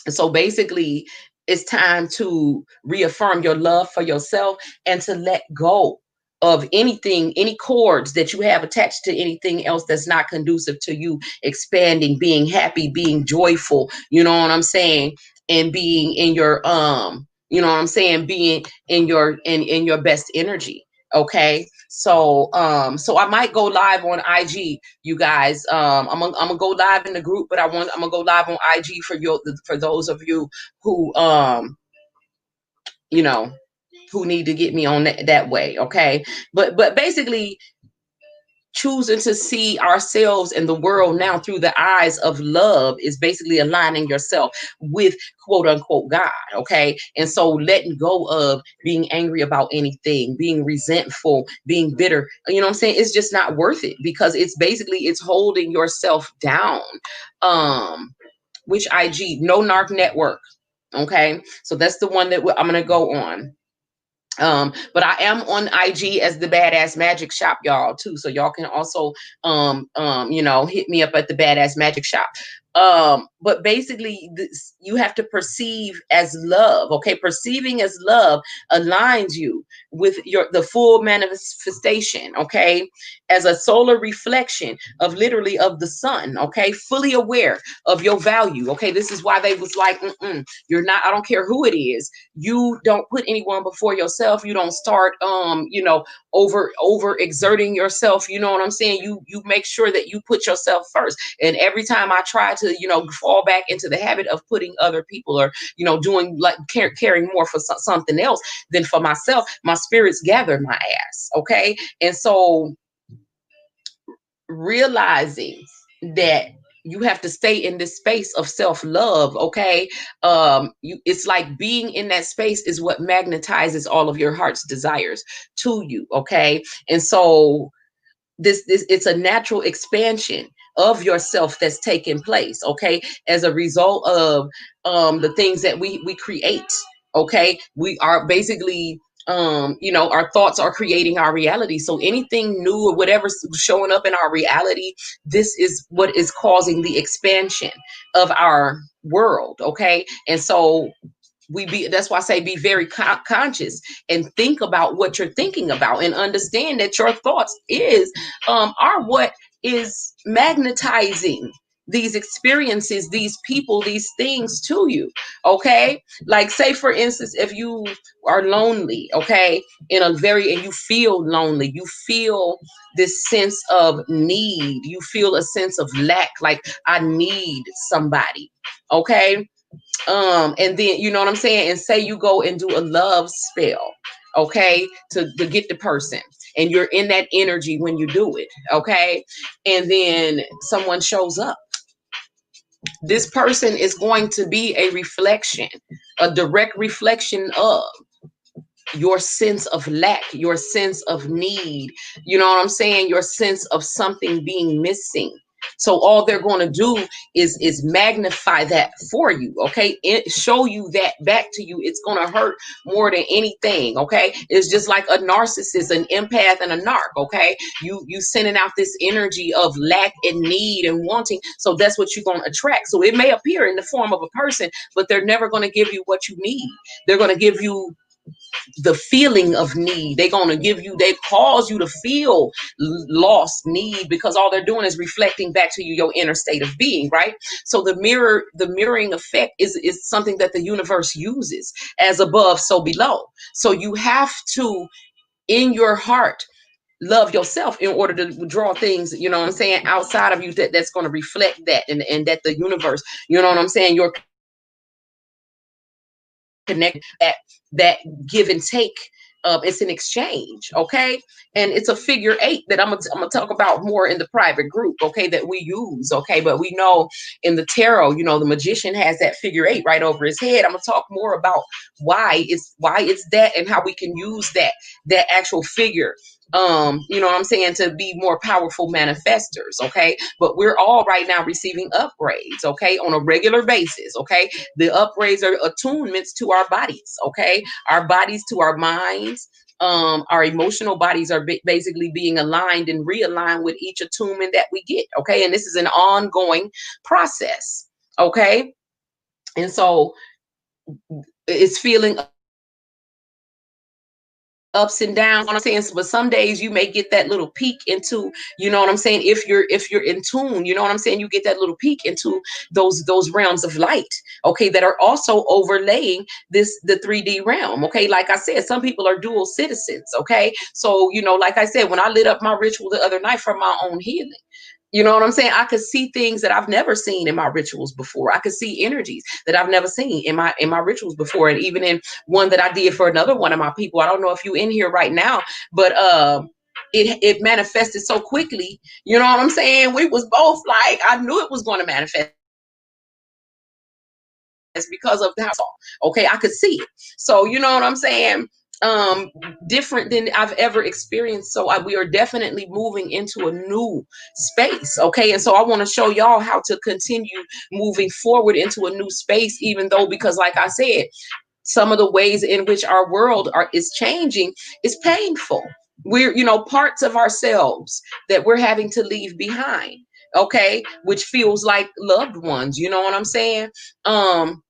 So basically, it's time to reaffirm your love for yourself and to let go of anything, any cords that you have attached to anything else that's not conducive to you expanding, being happy, being joyful, you know what I'm saying? And being in your you know what I'm saying, being in your best energy. Okay. So I might go live on IG, you guys. I'm gonna go live in the group, but I'm gonna go live on IG for those of you who you know who need to get me on that way. Okay. But basically, choosing to see ourselves and the world now through the eyes of love is basically aligning yourself with quote unquote God. Okay. And so letting go of being angry about anything, being resentful, being bitter, you know what I'm saying? It's just not worth it, because it's holding yourself down. Which IG? No Narc Network. Okay. So that's the one that I'm going to go on. But I am on IG as the Badass Magic Shop, y'all, too. So y'all can also hit me up at the Badass Magic Shop. But basically this, you have to perceive as love. Okay, perceiving as love aligns you with your the full manifestation, okay, as a solar reflection of literally of the sun, okay, fully aware of your value. Okay, this is why they was like, you're not, I don't care who it is, you don't put anyone before yourself. You don't start over exerting yourself. You know what I'm saying? You make sure that you put yourself first. And every time I try to, fall back into the habit of putting other people, or doing like caring more for something else than for myself, my spirits gather my ass. Okay, and so realizing that you have to stay in this space of self-love. Okay, it's like being in that space is what magnetizes all of your heart's desires to you. Okay, and so this it's a natural expansion of yourself that's taking place, okay, as a result of the things that we create. Okay, we are basically our thoughts are creating our reality. So anything new or whatever's showing up in our reality, this is what is causing the expansion of our world. Okay, and so that's why I say be very conscious and think about what you're thinking about, and understand that your thoughts are what is magnetizing these experiences, these people, these things to you. Okay, like say for instance, if you are lonely, okay, and you feel lonely, you feel this sense of need, you feel a sense of lack, like I need somebody. Okay, and then you know what I'm saying, and say you go and do a love spell, okay, to get the person, and you're in that energy when you do it. Okay, and then someone shows up, this person is going to be a reflection, a direct reflection of your sense of lack, your sense of need, you know what I'm saying, your sense of something being missing. So all they're going to do is magnify that for you. Okay, show you that back to you. It's going to hurt more than anything. Okay, it's just like a narcissist, an empath, and a narc. Okay, you sending out this energy of lack and need and wanting, so that's what you're going to attract. So it may appear in the form of a person, but they're never going to give you what you need. They're going to give you the feeling of need. They're going to they cause you to feel lost, need, because all they're doing is reflecting back to you your inner state of being, right? So the mirroring effect is something that the universe uses, as above so below. So you have to, in your heart, love yourself in order to draw things, you know what I'm saying, outside of you, that's going to reflect that, and that the universe, you know what I'm saying, your connect that give and take. It's an exchange. Okay, and it's a figure eight that I'm gonna talk about more in the private group, okay, that we use. Okay, but we know in the tarot, the magician has that figure eight right over his head. I'm gonna talk more about why it's that, and how we can use that actual figure, you know what I'm saying, to be more powerful manifestors. Okay, but we're all right now receiving upgrades, okay, on a regular basis. Okay, the upgrades are attunements to our bodies. Okay, our bodies to our minds. Our emotional bodies are basically being aligned and realigned with each attunement that we get. Okay, and this is an ongoing process. Okay, and so it's feeling ups and downs, you know what I'm saying, but some days you may get that little peek into, you know what I'm saying, if you're in tune, you know what I'm saying, you get that little peek into those realms of light, okay, that are also overlaying the 3D realm. Okay, like I said, some people are dual citizens. Okay, so like I said, when I lit up my ritual the other night for my own healing, you know what I'm saying, I could see things that I've never seen in my rituals before. I could see energies that I've never seen in my rituals before. And even in one that I did for another one of my people, I don't know if you in here right now, but it manifested so quickly. You know what I'm saying? We was both like, I knew it was going to manifest because of the house. Okay, I could see it. So you know what I'm saying? Different than I've ever experienced. So we are definitely moving into a new space. Okay, and so I want to show y'all how to continue moving forward into a new space, even though, because like I said, some of the ways in which our world is changing is painful. We're, parts of ourselves that we're having to leave behind. okay, which feels like loved ones. You know what I'm saying? Um,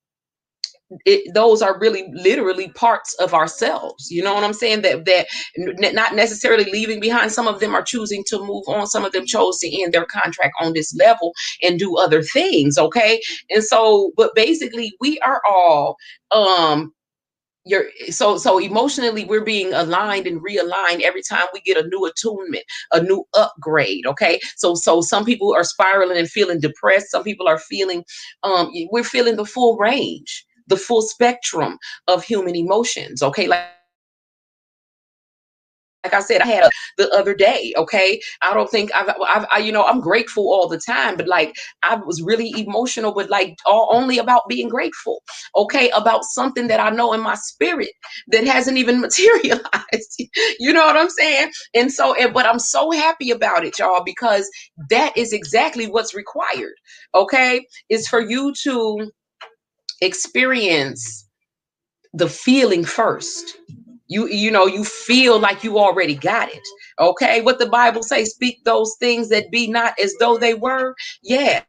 those are really literally parts of ourselves. You know what I'm saying? Not necessarily leaving behind. Some of them are choosing to move on. Some of them chose to end their contract on this level and do other things. Okay. And so, but basically we are all, you're so emotionally we're being aligned and realigned every time we get a new attunement, a new upgrade. Okay, so some people are spiraling and feeling depressed. Some people are feeling, we're feeling the full range, the full spectrum of human emotions. Okay, like I said, I had the other day. Okay, I don't think I'm grateful all the time, but like I was really emotional, but like only about being grateful. Okay, about something that I know in my spirit that hasn't even materialized. You know what I'm saying? And so, but I'm so happy about it, y'all, because that is exactly what's required. Okay, is for you to experience the feeling first. You feel like you already got it. Okay, what the Bible say, speak those things that be not as though they were. Yeah,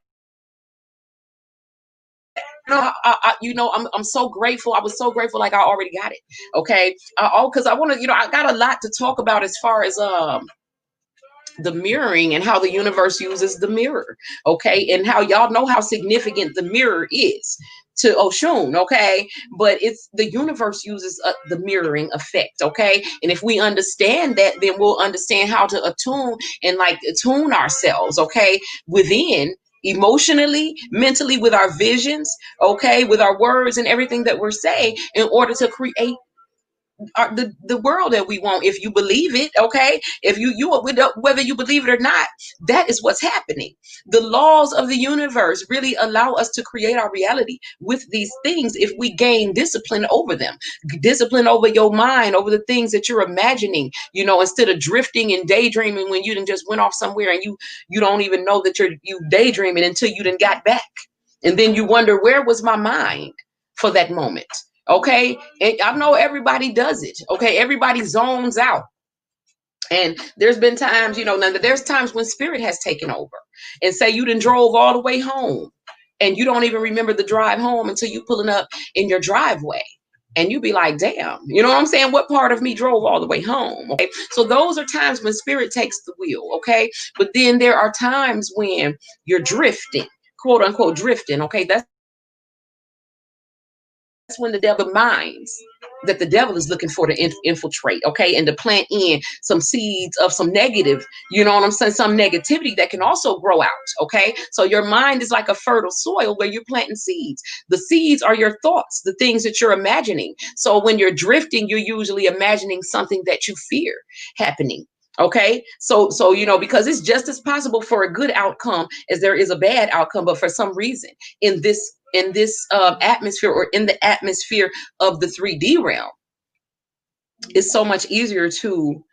I'm so grateful. I was so grateful, like I already got it. Okay, because I want to, I got a lot to talk about as far as the mirroring and how the universe uses the mirror. Okay, and how y'all know how significant the mirror is to Oshun. Okay, but it's the universe uses the mirroring effect. Okay, and if we understand that, then we'll understand how to attune and like attune ourselves. Okay, within, emotionally, mentally, with our visions, okay, with our words and everything that we're saying, in order to create the world that we want. If you believe it, okay, if whether you believe it or not, that is what's happening. The laws of the universe really allow us to create our reality with these things if we gain discipline over them. Discipline over your mind, over the things that you're imagining, instead of drifting and daydreaming when you done just went off somewhere and you don't even know that you daydreaming until you done got back, and then you wonder, where was my mind for that moment? Okay, and I know everybody does it. Okay, everybody zones out. And there's been times, now there's times when spirit has taken over and say you done drove all the way home and you don't even remember the drive home until you pulling up in your driveway. And you be like, damn, you know what I'm saying? What part of me drove all the way home? Okay. So those are times when spirit takes the wheel. Okay. But then there are times when you're drifting, quote unquote drifting. Okay. That's when the devil minds that the devil is looking for to infiltrate, okay, and to plant in some seeds of some negative, you know what I'm saying, some negativity that can also grow out, okay. So your mind is like a fertile soil where you're planting seeds. The seeds are your thoughts, the things that you're imagining. So when you're drifting, you're usually imagining something that you fear happening. Okay, so because it's just as possible for a good outcome as there is a bad outcome, but for some reason in this atmosphere, or in the atmosphere of the 3D realm, it's so much easier to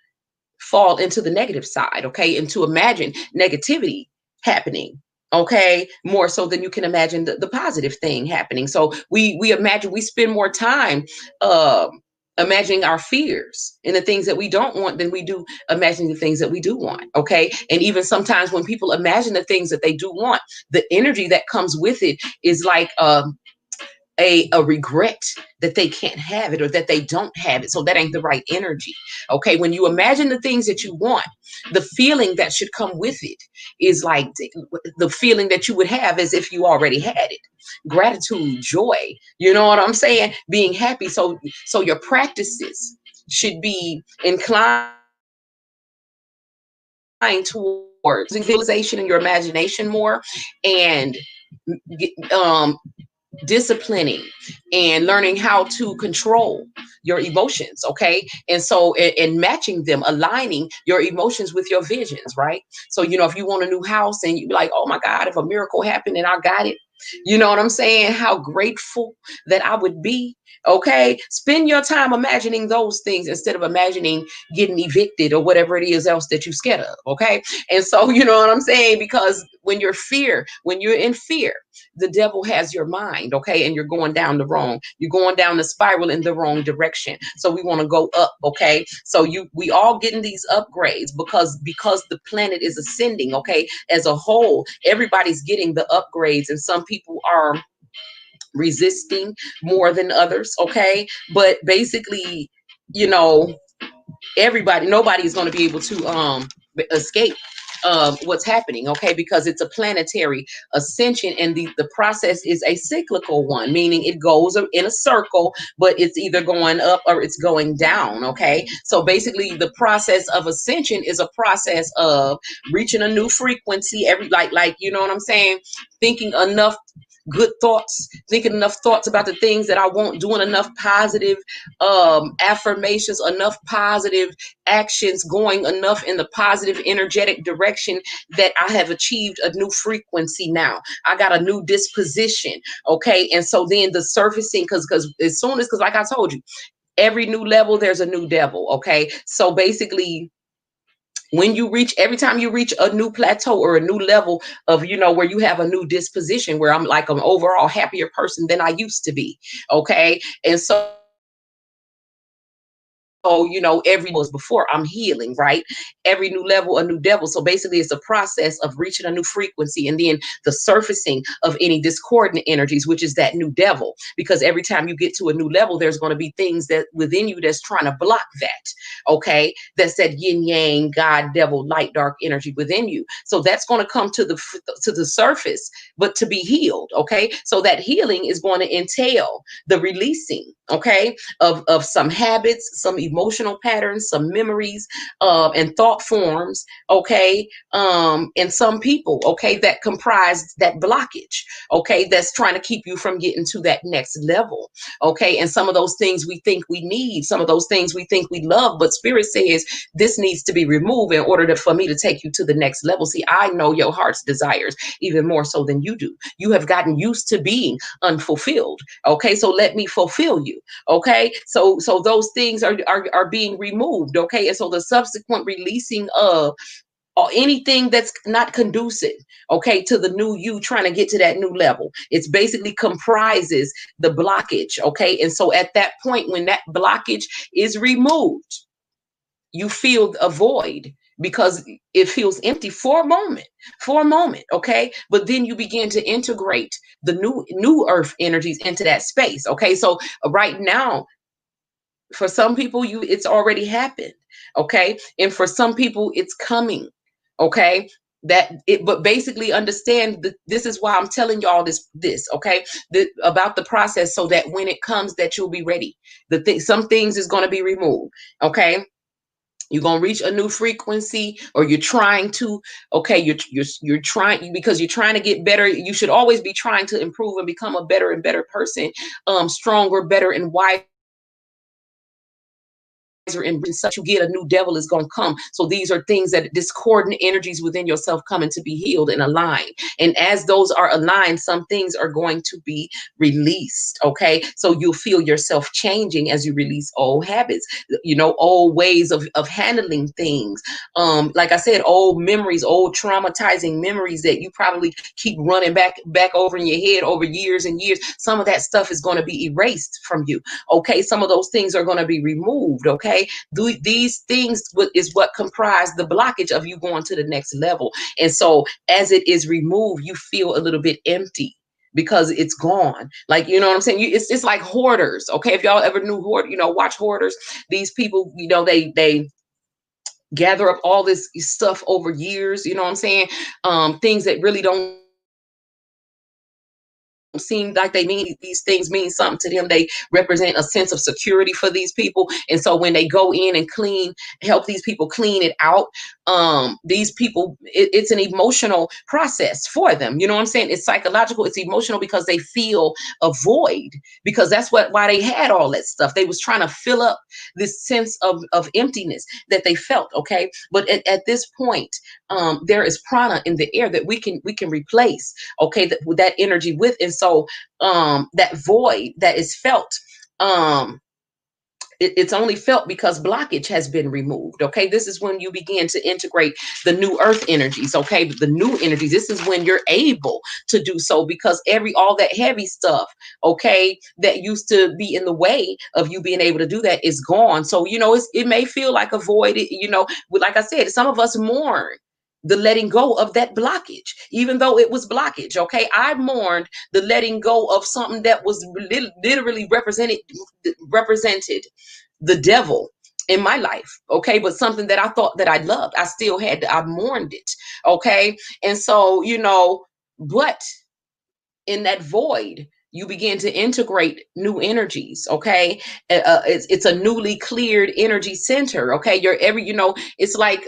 fall into the negative side, okay, and to imagine negativity happening, okay, more so than you can imagine the positive thing happening. So we imagine, we spend more time imagining our fears and the things that we don't want than we do imagining the things that we do want, okay. And even sometimes when people imagine the things that they do want, the energy that comes with it is like a regret that they can't have it or that they don't have it. So that ain't the right energy. Okay. When you imagine the things that you want, the feeling that should come with it is like the feeling that you would have as if you already had it. Gratitude, joy, you know what I'm saying? Being happy. So your practices should be inclined towards visualization and your imagination more, and um disciplining and learning how to control your emotions, okay. And so and matching them, aligning your emotions with your visions, right? So if you want a new house and you be like, oh my God, if a miracle happened and I got it, you know what I'm saying, how grateful that I would be. Okay, spend your time imagining those things instead of imagining getting evicted or whatever it is else that you're scared of. Okay, and so you know what I'm saying, because when you're in fear, the devil has your mind. Okay, and you're going down the spiral in the wrong direction. So we want to go up. Okay, so we all getting these upgrades because the planet is ascending. Okay, as a whole, everybody's getting the upgrades, and some people are resisting more than others. Okay, but basically, you know, nobody's going to be able to escape what's happening. Okay, because it's a planetary ascension, and the process is a cyclical one, meaning it goes in a circle, but it's either going up or it's going down. Okay, so basically the process of ascension is a process of reaching a new frequency every, like you know what I'm saying, thinking enough good thoughts, thinking enough thoughts about the things that I want, doing enough positive affirmations, enough positive actions, going enough in the positive energetic direction that I have achieved a new frequency now. I got a new disposition. Okay. And so then the surfacing, because as soon as, because like I told you, every new level, there's a new devil. Okay. So basically, every time you reach a new plateau or a new level of, where you have a new disposition, where I'm like an overall happier person than I used to be. Okay. And so, every was before, I'm healing, right? Every new level, a new devil. So basically, it's a process of reaching a new frequency, and then the surfacing of any discordant energies, which is that new devil. Because every time you get to a new level, there's going to be things that within you that's trying to block that. Okay, that's that yin yang, God, devil, light, dark energy within you. So that's going to come to the surface, but to be healed. Okay, so that healing is going to entail the releasing. Okay, of some habits, some emotional patterns, some memories, and thought forms, okay, and some people, okay, that comprise that blockage, okay, that's trying to keep you from getting to that next level, okay, and some of those things we think we need, some of those things we think we love, but Spirit says this needs to be removed in order for me to take you to the next level. See, I know your heart's desires even more so than you do. You have gotten used to being unfulfilled, okay, so let me fulfill you. Okay, so those things are being removed. Okay, and so the subsequent releasing of or anything that's not conducive, okay, to the new you trying to get to that new level, it's basically comprises the blockage. Okay, and so at that point, when that blockage is removed, you feel a void because it feels empty for a moment. Okay, but then you begin to integrate the new earth energies into that space. Okay, so right now, for some people, it's already happened. Okay, and for some people it's coming. Okay, but basically understand that this is why I'm telling y'all this. Okay, about the process, so that when it comes, that you'll be ready. Some things is going to be removed. Okay, you're going to reach a new frequency, or you're trying to. Okay, you're trying, because you're trying to get better. You should always be trying to improve and become a better and better person, stronger, better, and wiser, and such. You get a new devil is going to come. So these are things that discordant energies within yourself coming to be healed and aligned. And as those are aligned, some things are going to be released. Okay, so you'll feel yourself changing as you release old habits, old ways of handling things, like I said, old memories, old traumatizing memories that you probably keep running back over in your head over years and years. Some of that stuff is going to be erased from you. Okay, some of those things are going to be removed. Okay, these things is what comprise the blockage of you going to the next level. And so as it is removed, you feel a little bit empty because it's gone. Like, you know what I'm saying? It's like hoarders. Okay, if y'all ever knew watch Hoarders. These people, they gather up all this stuff over years. You know what I'm saying? Things that really don't seem like they mean, these things mean something to them. They represent a sense of security for these people. And so when they go in and help these people clean it out, these people, it's an emotional process for them. You know what I'm saying? It's psychological, it's emotional, because they feel a void, because that's why they had all that stuff. They was trying to fill up this sense of emptiness that they felt. Okay, but at this point, there is prana in the air that we can replace, okay, that energy with. And so that void that is felt, um it's only felt because blockage has been removed. Okay, this is when you begin to integrate the new earth energies. Okay, the new energies, this is when you're able to do so, because all that heavy stuff, okay, that used to be in the way of you being able to do that is gone. So it may feel like a void. Like I said, some of us mourn the letting go of that blockage, even though it was blockage. Okay, I mourned the letting go of something that was literally represented the devil in my life. Okay, but something that I thought that I loved, I mourned it. Okay, and so but in that void, you begin to integrate new energies. Okay, it's a newly cleared energy center. Okay, it's like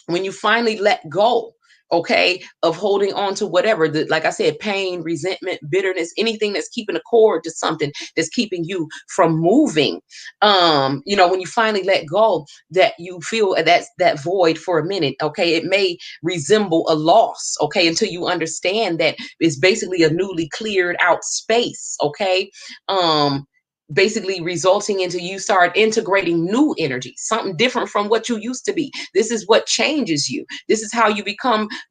when you finally let go, okay, of holding on to whatever, like I said, pain, resentment, bitterness, anything that's keeping a cord to something, that's keeping you from moving. When you finally let go, that you feel that void for a minute. Okay, it may resemble a loss. Okay, until you understand that it's basically a newly cleared out space. Okay, basically resulting into you start integrating new energy, something different from what you used to be. This is what changes you. This is how you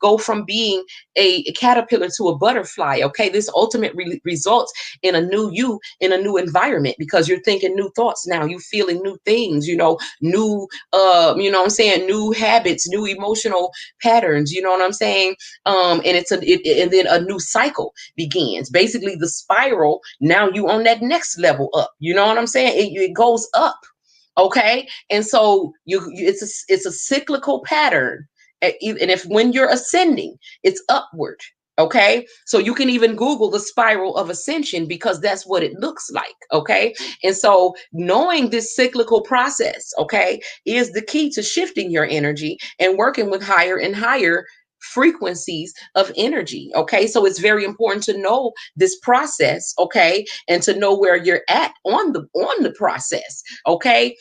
go from being a caterpillar to a butterfly. Okay, this ultimate results in a new you, in a new environment, because you're thinking new thoughts now, you feeling new things, new what I'm saying, new habits, new emotional patterns, you know what I'm saying. And then a new cycle begins. Basically, the spiral, now you on that next level up. You know what I'm saying? It goes up. Okay, and so it's a cyclical pattern. And if when you're ascending, it's upward. Okay, so you can even Google the spiral of ascension, because that's what it looks like. Okay, and so knowing this cyclical process, okay, is the key to shifting your energy and working with higher and higher frequencies of energy. Okay, so it's very important to know this process, okay, and to know where you're at on the process. Okay,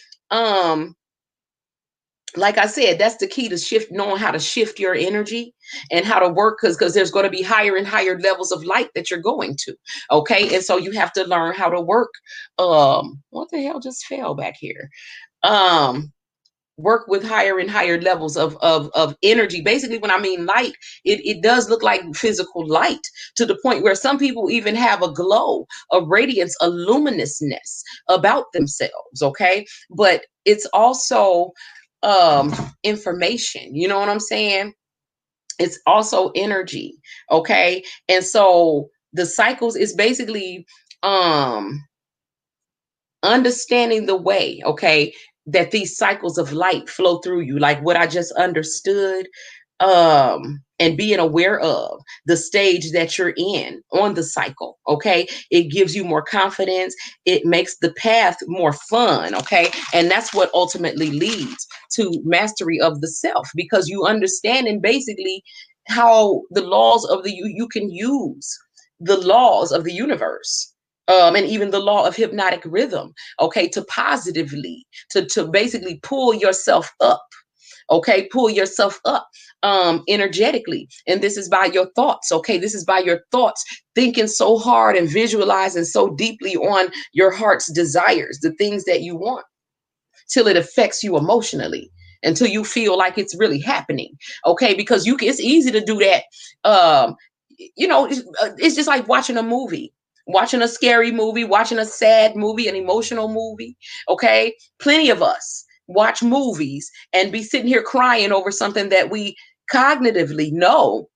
like I said, that's the key to knowing how to shift your energy and how to work, because there's going to be higher and higher levels of light that you're going to. Okay, and so you have to learn how to work. What the hell just fell back here? Work with higher and higher levels of energy. Basically, when I mean light, it does look like physical light, to the point where some people even have a glow, a radiance, a luminousness about themselves. Okay, but it's also information. You know what I'm saying? It's also energy. Okay, and so the cycles is basically understanding the way, okay, that these cycles of light flow through you, like what I just understood, and being aware of the stage that you're in on the cycle. Okay, it gives you more confidence, it makes the path more fun. Okay, and that's what ultimately leads to mastery of the self, because you understand, and basically how the laws of you can use the laws of the universe, and even the law of hypnotic rhythm, okay, to positively, to basically pull yourself up. Okay, pull yourself up energetically. And this is by your thoughts. Okay, this is by your thoughts, thinking so hard and visualizing so deeply on your heart's desires, the things that you want, till it affects you emotionally, until you feel like it's really happening. Okay, because it's easy to do that. It's just like watching a movie, watching a scary movie, watching a sad movie, an emotional movie. Okay, plenty of us watch movies and be sitting here crying over something that we cognitively know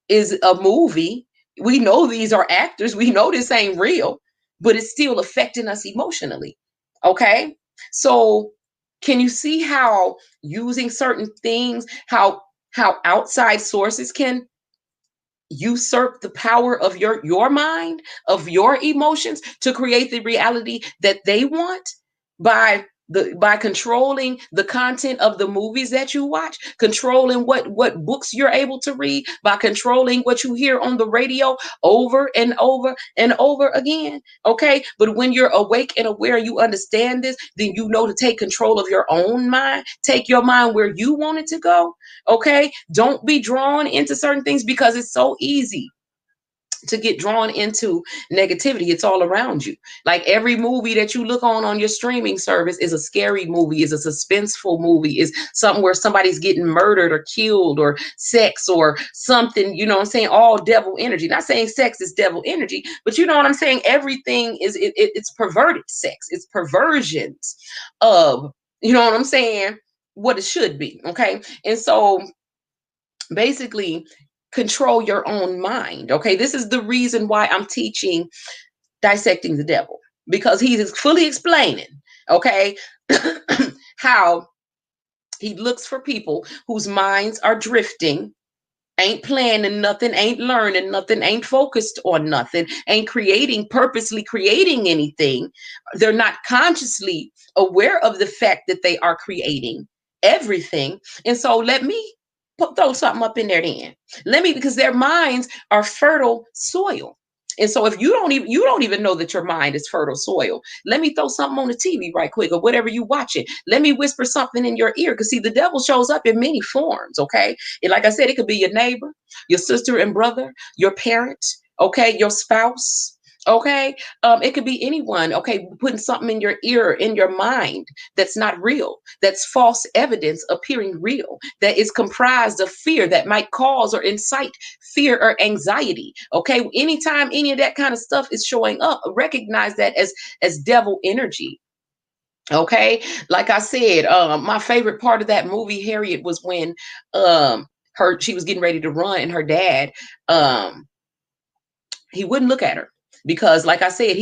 is a movie. We know these are actors, we know this ain't real, but it's still affecting us emotionally. Okay, so can you see how using certain things, how outside sources can usurp the power of your mind, of your emotions, to create the reality that they want, by controlling the content of the movies that you watch, controlling what books you're able to read, by controlling what you hear on the radio over and over and over again. Okay, but when you're awake and aware, you understand this, then you know to take control of your own mind, take your mind where you want it to go. Okay, don't be drawn into certain things, because it's so easy to get drawn into negativity. It's all around you. Like every movie that you look on your streaming service is a scary movie, is a suspenseful movie, is something where somebody's getting murdered or killed, or sex or something, you know what I'm saying? All devil energy. Not saying sex is devil energy, but you know what I'm saying? Everything is, it's perverted sex. It's perversions of, you know what I'm saying? What it should be. Okay. And so basically, control your own mind. Okay, this is the reason why I'm teaching dissecting the devil, because he is fully explaining, okay, how he looks for people whose minds are drifting, ain't planning nothing, ain't learning nothing, ain't focused on nothing, ain't purposely creating anything. They're not consciously aware of the fact that they are creating everything. And so let me throw something up in there then. Because their minds are fertile soil. And so if you don't even know that your mind is fertile soil, let me throw something on the TV right quick, or whatever you watching. Let me whisper something in your ear. Because see, the devil shows up in many forms, okay? And like I said, it could be your neighbor, your sister and brother, your parent, okay, your spouse, okay? It could be anyone, okay, putting something in your ear, in your mind that's not real, that's false evidence appearing real, that is comprised of fear, that might cause or incite fear or anxiety, okay? Anytime any of that kind of stuff is showing up, recognize that as devil energy. Okay, like I said, my favorite part of that movie, Harriet, was when she was getting ready to run, and her dad, he wouldn't look at her, because like I said,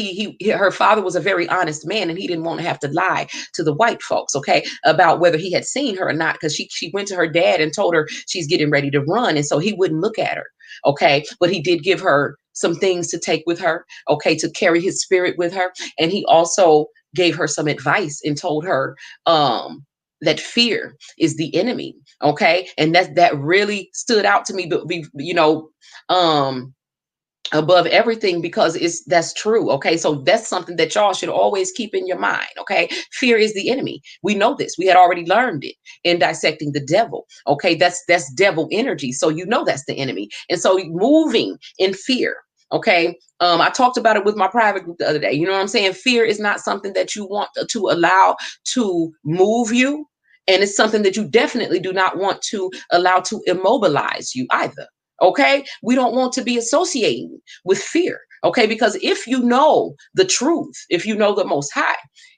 her father was a very honest man, and he didn't want to have to lie to the white folks, okay, about whether he had seen her or not, because she went to her dad and told her she's getting ready to run, and so he wouldn't look at her, okay, but he did give her some things to take with her, okay, to carry his spirit with her. And he also gave her some advice and told her that fear is the enemy, okay, and that really stood out to me, but above everything, because that's true. Okay, so that's something that y'all should always keep in your mind. Okay, fear is the enemy. We know this. We had already learned it in dissecting the devil. Okay, that's devil energy, so you know that's the enemy. And so moving in fear, okay, I talked about it with my private group the other day. You know what I'm saying? Fear is not something that you want to allow to move you, and it's something that you definitely do not want to allow to immobilize you either. Okay, we don't want to be associating with fear. Okay, because if you know the truth, if you know the Most High,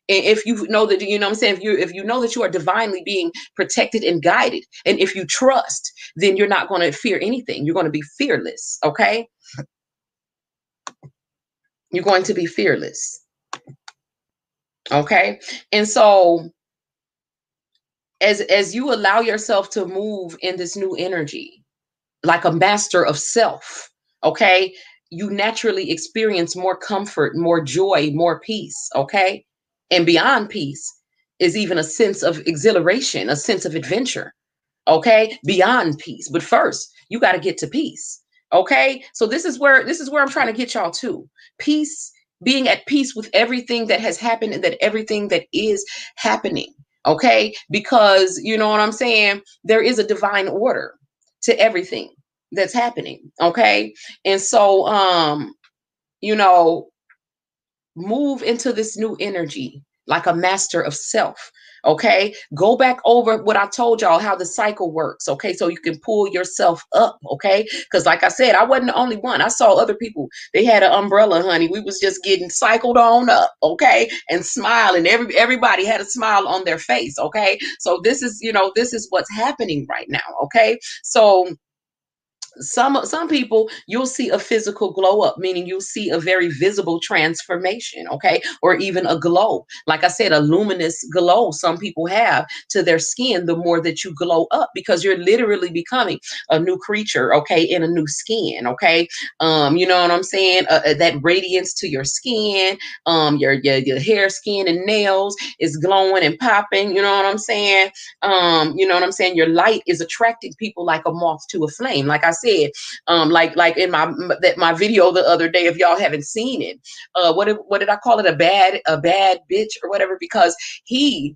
and if you know that, you know what I'm saying, if you know that you are divinely being protected and guided, and if you trust, then you're not going to fear anything. You're going to be fearless. Okay, you're going to be fearless. Okay, and so as you allow yourself to move in this new energy, like a master of self, okay, you naturally experience more comfort, more joy, more peace, okay? And beyond peace is even a sense of exhilaration, a sense of adventure, okay? Beyond peace. But first, you got to get to peace, okay? So this is where I'm trying to get y'all to. Peace, being at peace with everything that has happened and that everything that is happening, okay? Because you know what I'm saying? There is a divine order to everything that's happening, okay? And so you know, move into this new energy like a master of self, okay? Go back over what I told y'all, how the cycle works, okay? So you can pull yourself up, okay? Because like I said, I wasn't the only one. I saw other people, they had an umbrella, honey. We was just getting cycled on up, okay? And smiling. Everybody had a smile on their face, okay? So this is, this is what's happening right now, okay? So some people, you'll see a physical glow up, meaning you'll see a very visible transformation, okay, or even a glow. Like I said, a luminous glow some people have to their skin the more that you glow up, because you're literally becoming a new creature, okay, in a new skin, okay. You know what I'm saying? That radiance to your skin, your hair, skin, and nails is glowing and popping. You know what I'm saying? You know what I'm saying? Your light is attracting people like a moth to a flame. Like I said, like in my video the other day, if y'all haven't seen it, what did I call it? A bad bitch or whatever, because he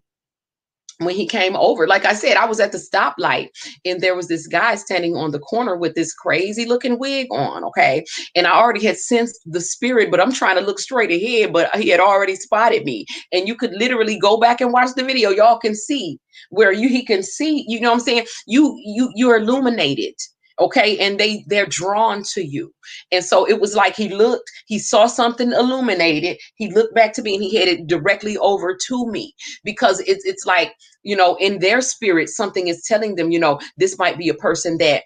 when he came over, like I said, I was at the stoplight and there was this guy standing on the corner with this crazy looking wig on. Okay. And I already had sensed the spirit, but I'm trying to look straight ahead, but he had already spotted me. And you could literally go back and watch the video. Y'all can see where he can see, you know what I'm saying? You're illuminated. Okay. And they're drawn to you. And so it was like he saw something illuminated. He looked back to me and he headed directly over to me, because it's like, in their spirit, something is telling them, this might be a person that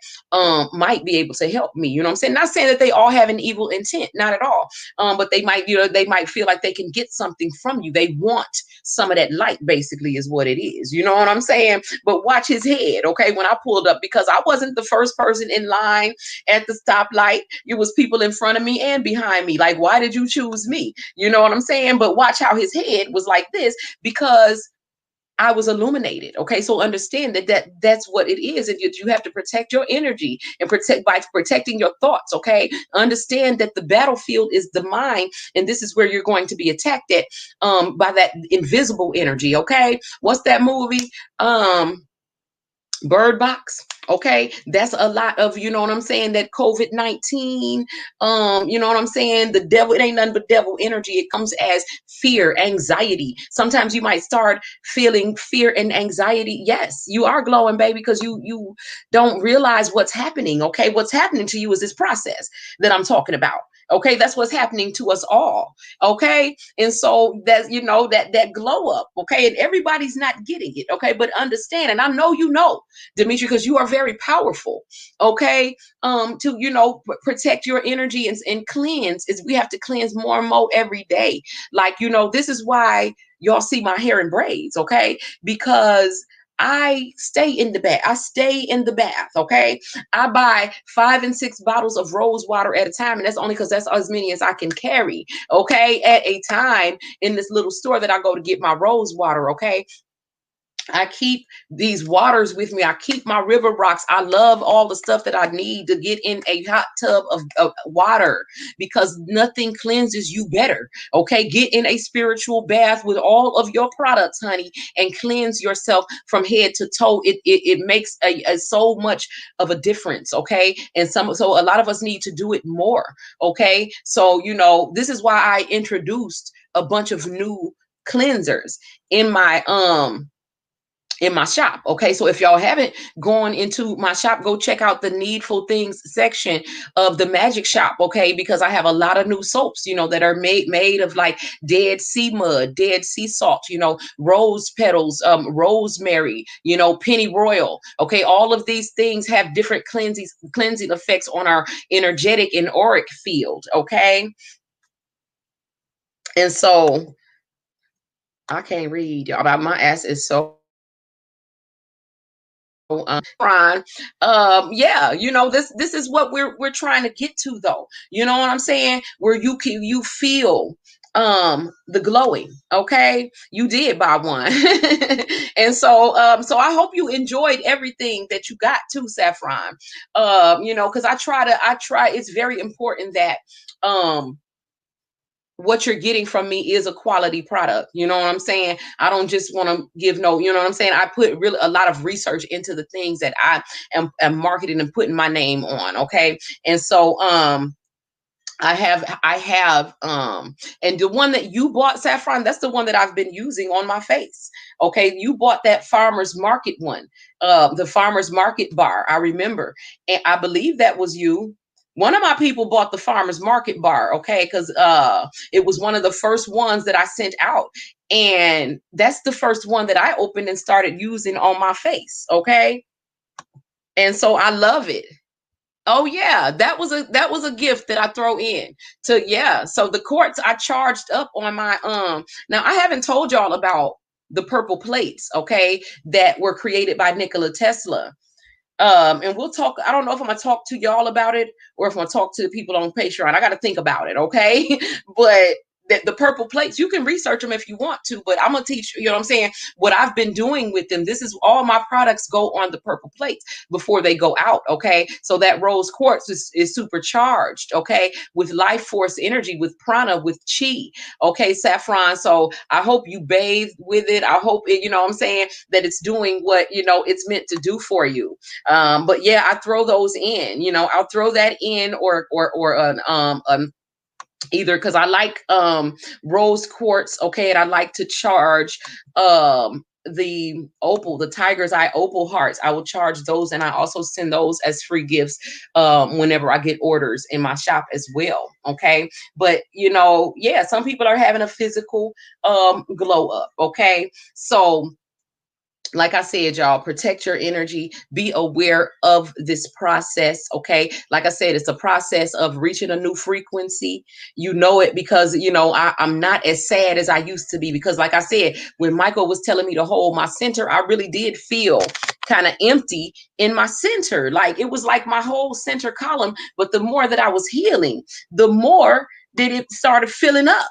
might be able to help me. You know what I'm saying? Not saying that they all have an evil intent, not at all. But they might, they might feel like they can get something from you. They want some of that light, basically, is what it is. You know what I'm saying? But watch his head, okay, when I pulled up, because I wasn't the first person in line at the stoplight. It was people in front of me and behind me. Like, why did you choose me? You know what I'm saying? But watch how his head was like this, because I was illuminated. Okay. So understand that's what it is. And you have to protect your energy and protect by protecting your thoughts. Okay. Understand that the battlefield is the mind. And this is where you're going to be attacked at, by that invisible energy. Okay. What's that movie? Bird Box. Okay, that's a lot of, you know what I'm saying, that COVID-19, you know what I'm saying, the devil, it ain't nothing but devil energy. It comes as fear, anxiety. Sometimes you might start feeling fear and anxiety. Yes, you are glowing, baby, because you don't realize what's happening. Okay, what's happening to you is this process that I'm talking about. Okay, that's what's happening to us all. Okay, and so that's, that glow up. Okay, and everybody's not getting it. Okay, but understand, and I know Demetri, because you are very powerful. Okay, to protect your energy and cleanse. Is we have to cleanse more and more every day. Like, this is why y'all see my hair in braids. Okay, because I stay in the bath. I stay in the bath. Okay. I buy 5 and 6 bottles of rose water at a time. And that's only because that's as many as I can carry. Okay. At a time in this little store that I go to get my rose water. Okay. I keep these waters with me. I keep my river rocks. I love all the stuff that I need to get in a hot tub of water, because nothing cleanses you better. Okay. Get in a spiritual bath with all of your products, honey, and cleanse yourself from head to toe. It makes a so much of a difference. Okay. And so a lot of us need to do it more. Okay. So, this is why I introduced a bunch of new cleansers in my shop. Okay. So if y'all haven't gone into my shop, go check out the needful things section of the magic shop. Okay. Because I have a lot of new soaps, that are made of like Dead Sea mud, Dead Sea salt, rose petals, rosemary, pennyroyal. Okay. All of these things have different cleansing effects on our energetic and auric field. Okay. And so I can't read, y'all, but my ass is so Ron. Yeah, this is what we're trying to get to, though. You know what I'm saying? Where you feel the glowing. Okay, you did buy one. And so I hope you enjoyed everything that you got to, Saffron. Because I try, it's very important that what you're getting from me is a quality product. You know what I'm saying? I don't just want to give no, you know what I'm saying? I put really a lot of research into the things that I am marketing and putting my name on. Okay. And so, I have, and the one that you bought, Saffron, that's the one that I've been using on my face. Okay. You bought that farmer's market one, the farmer's market bar. I remember, and I believe that was you. One of my people bought the farmer's market bar. Okay. Cause, it was one of the first ones that I sent out. And that's the first one that I opened and started using on my face. Okay. And so I love it. Oh yeah, that was a gift that I throw in to, yeah. So the quartz I charged up on my now I haven't told y'all about the purple plates, okay, that were created by Nikola Tesla. And we'll talk. I don't know if I'm gonna talk to y'all about it or if I'm gonna talk to the people on Patreon. I gotta think about it, okay? But that the purple plates, you can research them if you want to, but I'm gonna teach you, know what I'm saying, what I've been doing with them. This is all my products go on the purple plates before they go out. Okay, so that rose quartz is supercharged, okay, with life force energy, with prana, with chi. Okay, saffron. So I hope you bathe with it. I hope it, you know what I'm saying, that it's doing what, you know, it's meant to do for you. But yeah, I throw those in, you know, I'll throw that in, or an either, because I like rose quartz, okay, and I like to charge the opal, the tiger's eye opal hearts. I will charge those, and I also send those as free gifts whenever I get orders in my shop as well. Okay, but you know, yeah, some people are having a physical glow up. Okay, so like I said, y'all, protect your energy, be aware of this process. Okay, like I said, it's a process of reaching a new frequency. You know it because, you know, I'm not as sad as I used to be, because like I said, when Michael was telling me to hold my center, I really did feel kind of empty in my center. Like it was like my whole center column. But the more that I was healing, the more that it started filling up.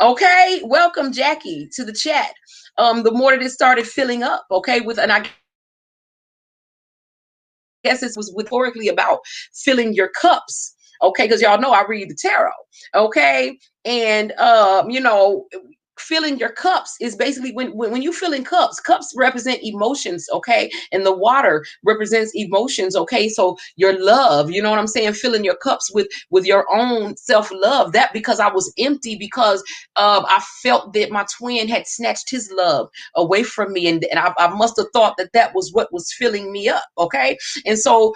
Okay, welcome Jackie to the chat. The more that it started filling up, okay, with, and I guess this was metaphorically about filling your cups, okay, because y'all know I read the tarot, okay, and you know, filling your cups is basically when you fill in cups. Cups represent emotions, okay, and the water represents emotions, okay. So your love, you know what I'm saying, filling your cups with your own self-love. That because I was empty, because I felt that my twin had snatched his love away from me, and I must have thought that that was what was filling me up, okay. And so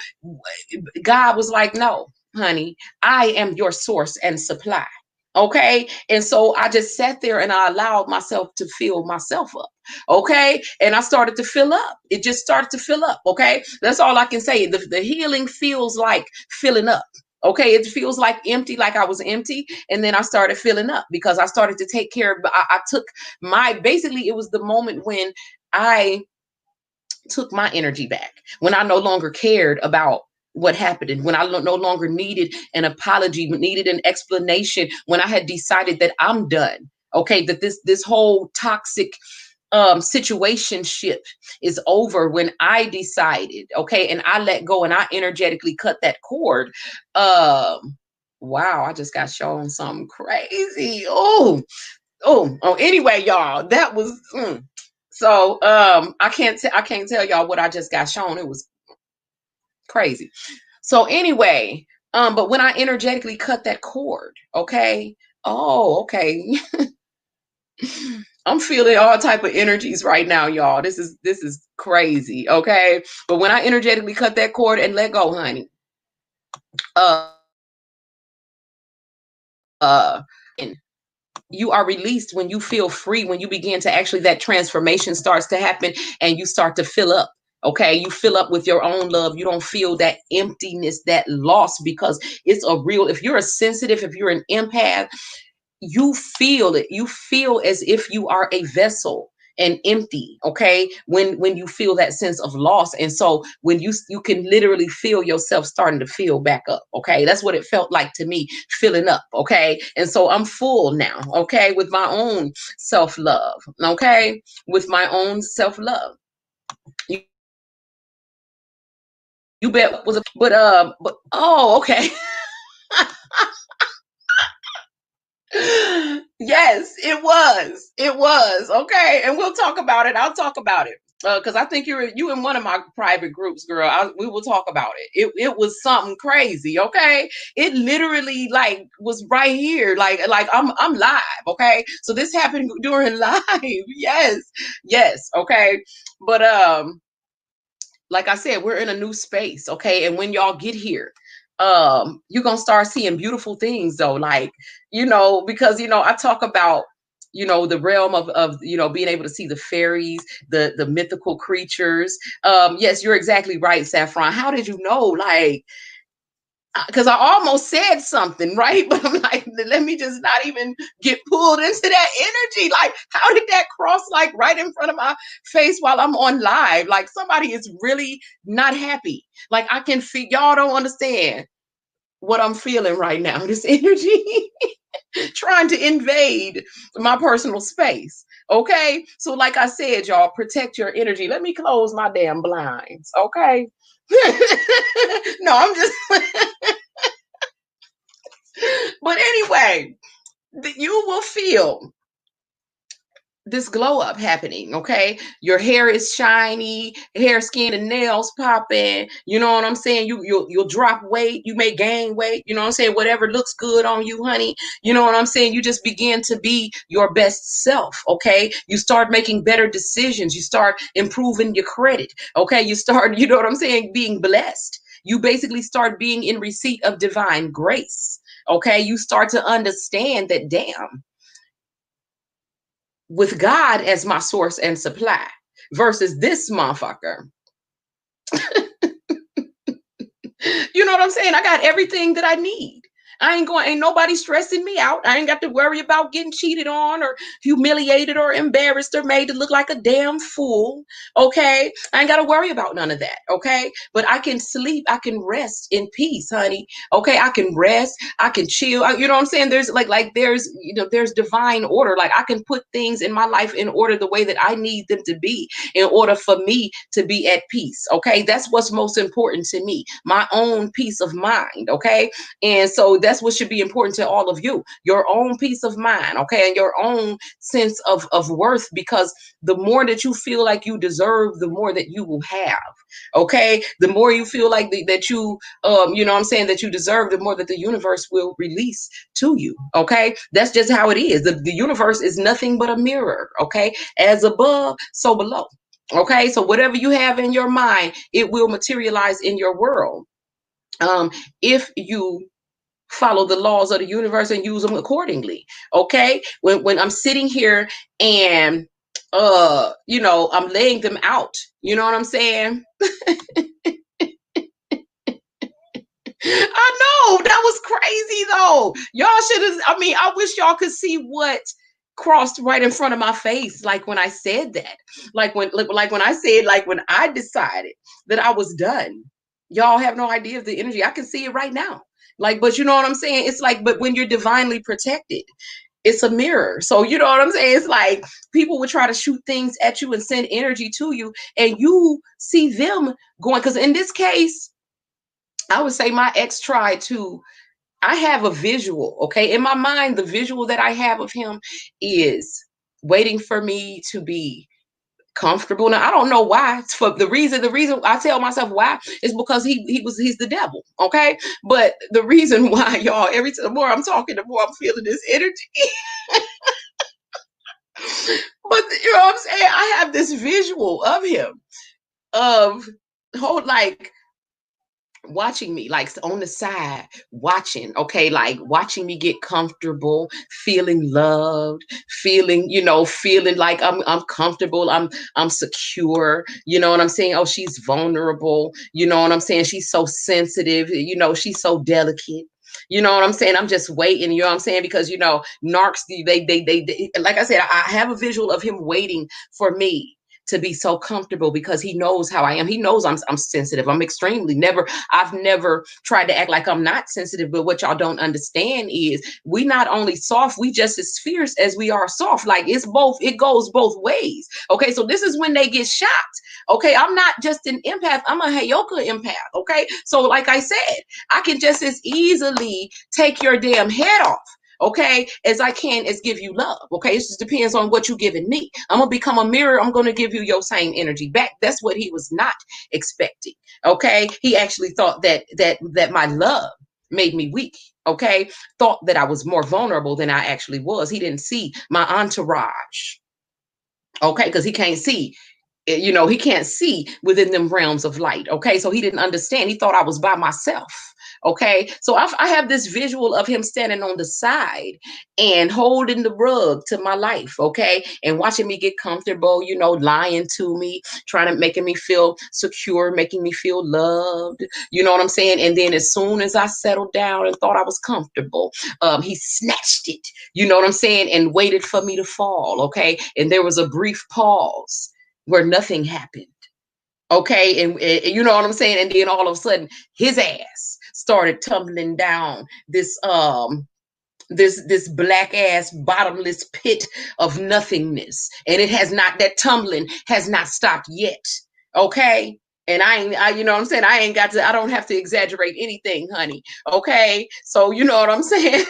God was like, no, honey, I am your source and supply. Okay. And so I just sat there and I allowed myself to fill myself up. Okay. And I started to fill up. It just started to fill up. Okay. That's all I can say. The healing feels like filling up. Okay. It feels like empty, like I was empty. And then I started filling up because I started to take care of, I took my, basically, it was the moment when I took my energy back, when I no longer cared about what happened, and when I no longer needed an apology, needed an explanation, when I had decided that I'm done. Okay, that this whole toxic situationship is over, when I decided, okay, and I let go and I energetically cut that cord. Wow, I just got shown something crazy. Anyway, y'all, that was so I can't tell y'all what I just got shown. It was crazy. So anyway, but when I energetically cut that cord, okay. Oh, okay. I'm feeling all type of energies right now, y'all. This is crazy, okay? But when I energetically cut that cord and let go, honey, uh uh you are released, when you feel free, when you begin to actually, that transformation starts to happen and you start to fill up. Okay, you fill up with your own love. You don't feel that emptiness, that loss, because it's a real, if you're a sensitive, if you're an empath, you feel it. You feel as if you are a vessel and empty. Okay, when you feel that sense of loss, and so when you can literally feel yourself starting to fill back up. Okay, that's what it felt like to me, filling up. Okay, and so I'm full now. Okay, with my own self-love. Okay, with my own self-love. you, you bet was a but oh, okay. Yes, it was. It was. Okay. And we'll talk about it. I'll talk about it. Because I think you in one of my private groups, girl. We will talk about it. It was something crazy. Okay. It literally like was right here. Like I'm live. Okay. So this happened during live. Yes. Yes. Okay. But like I said, we're in a new space, okay? And when y'all get here, you're gonna start seeing beautiful things though, like, you know, because you know, I talk about, you know, the realm of you know, being able to see the fairies, the mythical creatures. Yes, you're exactly right, Saffron. How did you know? Like, because I almost said something, right? But I'm like, let me just not even get pulled into that energy. Like, how did that cross like right in front of my face while I'm on live? Like, somebody is really not happy. Like, I can feel, y'all don't understand what I'm feeling right now. This energy. trying to invade my personal space. Okay. So, like I said, y'all, protect your energy. Let me close my damn blinds. Okay. No, I'm just, but anyway, you will feel this glow up happening. Okay, your hair is shiny, hair, skin, and nails popping. You know what I'm saying? You'll drop weight, you may gain weight. You know what I'm saying? Whatever looks good on you, honey. You know what I'm saying? You just begin to be your best self. Okay, you start making better decisions. You start improving your credit. Okay, you start, you know what I'm saying, being blessed. You basically start being in receipt of divine grace. Okay, you start to understand that, damn, with God as my source and supply versus this motherfucker. You know what I'm saying? I got everything that I need. Ain't nobody stressing me out. I ain't got to worry about getting cheated on or humiliated or embarrassed or made to look like a damn fool. Okay. I ain't got to worry about none of that. Okay. But I can sleep. I can rest in peace, honey. Okay. I can rest. I can chill. You know what I'm saying? There's there's, there's divine order. Like I can put things in my life in order the way that I need them to be in order for me to be at peace. Okay. That's what's most important to me. My own peace of mind. Okay. And so that's what should be important to all of you, your own peace of mind, okay, and your own sense of worth, because the more that you feel like you deserve, the more that you will have, okay? The more you feel like that you, you know what I'm saying, that you deserve, the more that the universe will release to you, okay? That's just how it is. The universe is nothing but a mirror, okay? As above, so below, okay? So whatever you have in your mind, it will materialize in your world. If you follow the laws of the universe and use them accordingly. Okay. When I'm sitting here and I'm laying them out, you know what I'm saying? I know that was crazy though. Y'all should have, I mean, I wish y'all could see what crossed right in front of my face, like when I said that. Like when I said, like when I decided that I was done. Y'all have no idea of the energy. I can see it right now. Like, but you know what I'm saying? It's like, but when you're divinely protected, it's a mirror. So you know what I'm saying? It's like people would try to shoot things at you and send energy to you, and you see them going. Because in this case, I would say my ex tried to, I have a visual, okay? In my mind, the visual that I have of him is waiting for me to be comfortable. Now I don't know why. It's for the reason I tell myself why is because he's the devil. Okay. But the reason why, y'all, every time the more I'm talking, the more I'm feeling this energy. But you know what I'm saying? I have this visual of him of whole like watching me, like on the side, watching, okay, like watching me get comfortable, feeling loved, feeling, feeling like I'm comfortable, I'm secure, you know what I'm saying? Oh, she's vulnerable, you know what I'm saying? She's so sensitive, she's so delicate. You know what I'm saying? I'm just waiting, you know what I'm saying? Because narcs, they like I said, I have a visual of him waiting for me to be so comfortable because he knows how I am. He knows I'm sensitive. I'm extremely I've never tried to act like I'm not sensitive, but what y'all don't understand is we not only soft, we just as fierce as we are soft. Like it goes both ways. Okay, so this is when they get shocked. Okay, I'm not just an empath, I'm a Heyoka empath. Okay, so like I said, I can just as easily take your damn head off, okay, as I can as give you love. Okay, it just depends on what you're giving me. I'm gonna become a mirror. I'm gonna give you your same energy back. That's what he was not expecting. Okay, he actually thought that my love made me weak. Okay, thought that I was more vulnerable than I actually was. He didn't see my entourage. Okay, because he can't see, he can't see within them realms of light. Okay, so he didn't understand. He thought I was by myself. Okay, so I have this visual of him standing on the side and holding the rug to my life. Okay, and watching me get comfortable, lying to me, trying to making me feel secure, making me feel loved. You know what I'm saying? And then as soon as I settled down and thought I was comfortable, he snatched it. You know what I'm saying? And waited for me to fall. Okay, and there was a brief pause where nothing happened. Okay, and you know what I'm saying? And then all of a sudden, his ass started tumbling down this this black ass bottomless pit of nothingness, and it has not, that tumbling has not stopped yet. Okay. And you know what I'm saying, I don't have to exaggerate anything, honey. Okay, so you know what I'm saying.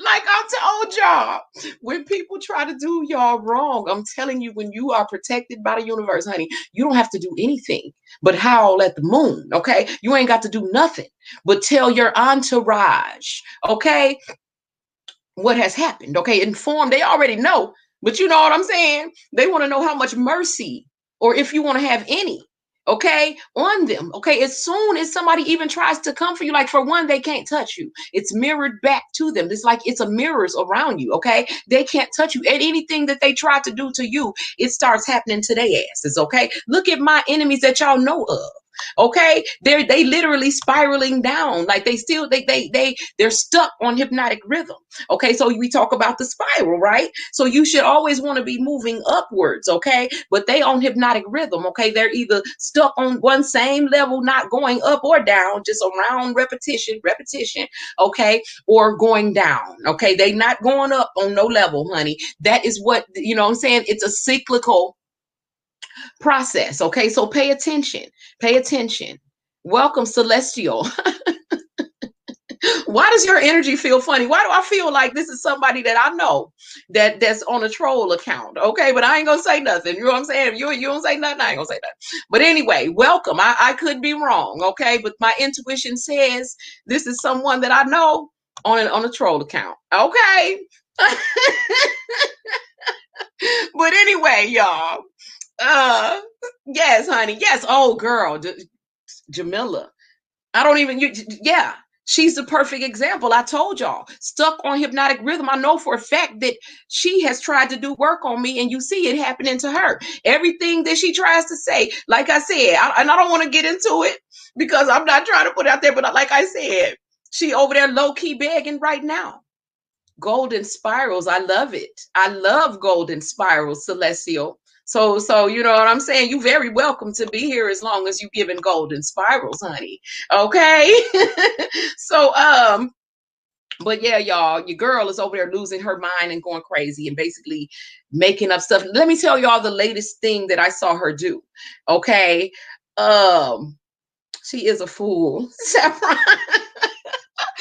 Like I told y'all, when people try to do y'all wrong, I'm telling you, when you are protected by the universe, honey, you don't have to do anything but howl at the moon. Okay, you ain't got to do nothing but tell your entourage, okay, what has happened. Okay, inform. They already know, but you know what I'm saying. They want to know how much mercy, or if you want to have any, okay, on them. Okay, as soon as somebody even tries to come for you, like, for one, they can't touch you. It's mirrored back to them. It's like it's a mirrors around you. Okay, they can't touch you, and anything that they try to do to you, it starts happening to their asses. Okay, look at my enemies that y'all know of. Okay, they literally spiraling down, like they still they're stuck on hypnotic rhythm. Okay, so we talk about the spiral, right? So you should always want to be moving upwards, okay? But they on hypnotic rhythm, okay? They're either stuck on one same level, not going up or down, just around repetition, okay? Or going down, okay? They not going up on no level, honey. That is what, you know what I'm saying? It's a cyclical process, okay? So pay attention. Pay attention. Welcome, Celestial. Why does your energy feel funny? Why do I feel like this is somebody that I know that's on a troll account? Okay, but I ain't gonna say nothing. You know what I'm saying? If you don't say nothing, I ain't gonna say nothing. But anyway, welcome. I could be wrong, okay? But my intuition says this is someone that I know on a troll account. Okay. But anyway, y'all. Uh yes, honey. Yes. Oh girl, Jamila. I don't even, yeah, she's the perfect example. I told y'all, stuck on hypnotic rhythm. I know for a fact that she has tried to do work on me, and you see it happening to her. Everything that she tries to say, like I said, and I don't want to get into it because I'm not trying to put it out there, but like I said, she over there low key begging right now. Golden spirals. I love it. I love golden spirals, Celestial. So you know what I'm saying? You very welcome to be here as long as you giving golden spirals, honey. Okay. So but yeah, y'all, your girl is over there losing her mind and going crazy and basically making up stuff. Let me tell y'all the latest thing that I saw her do. Okay. She is a fool.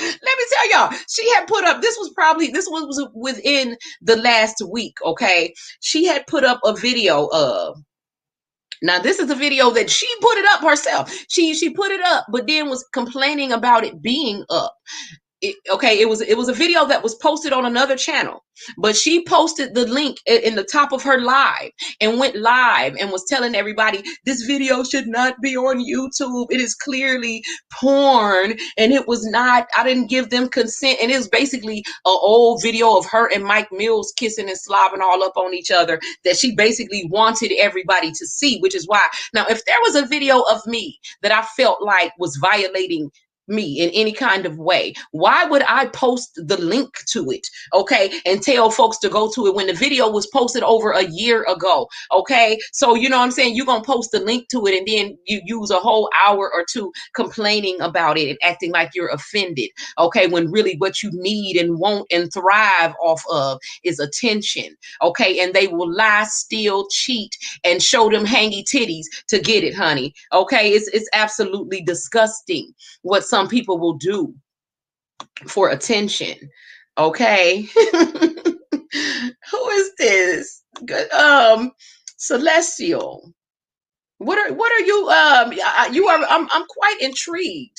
Let me tell y'all, she had put up, this was within the last week, okay? She had put up a video of, now this is a video that she put it up herself. She put it up, but then was complaining about it being up. Okay, it was a video that was posted on another channel, but she posted the link in the top of her live and went live and was telling everybody this video should not be on YouTube. It is clearly porn, and it was not. I didn't give them consent, and it was basically an old video of her and Mike Mills kissing and slobbing all up on each other that she basically wanted everybody to see, which is why now if there was a video of me that I felt like was violating me in any kind of way, why would I post the link to it, okay, and tell folks to go to it when the video was posted over a year ago? Okay, so you know what I'm saying, you're gonna post the link to it and then you use a whole hour or two complaining about it and acting like you're offended, okay, when really what you need and want and thrive off of is attention, okay? And they will lie, steal, cheat, and show them hangy titties to get it, honey. Okay, it's absolutely disgusting what some people will do for attention. Okay. Who is this? Good. Celestial. What are you you are I'm quite intrigued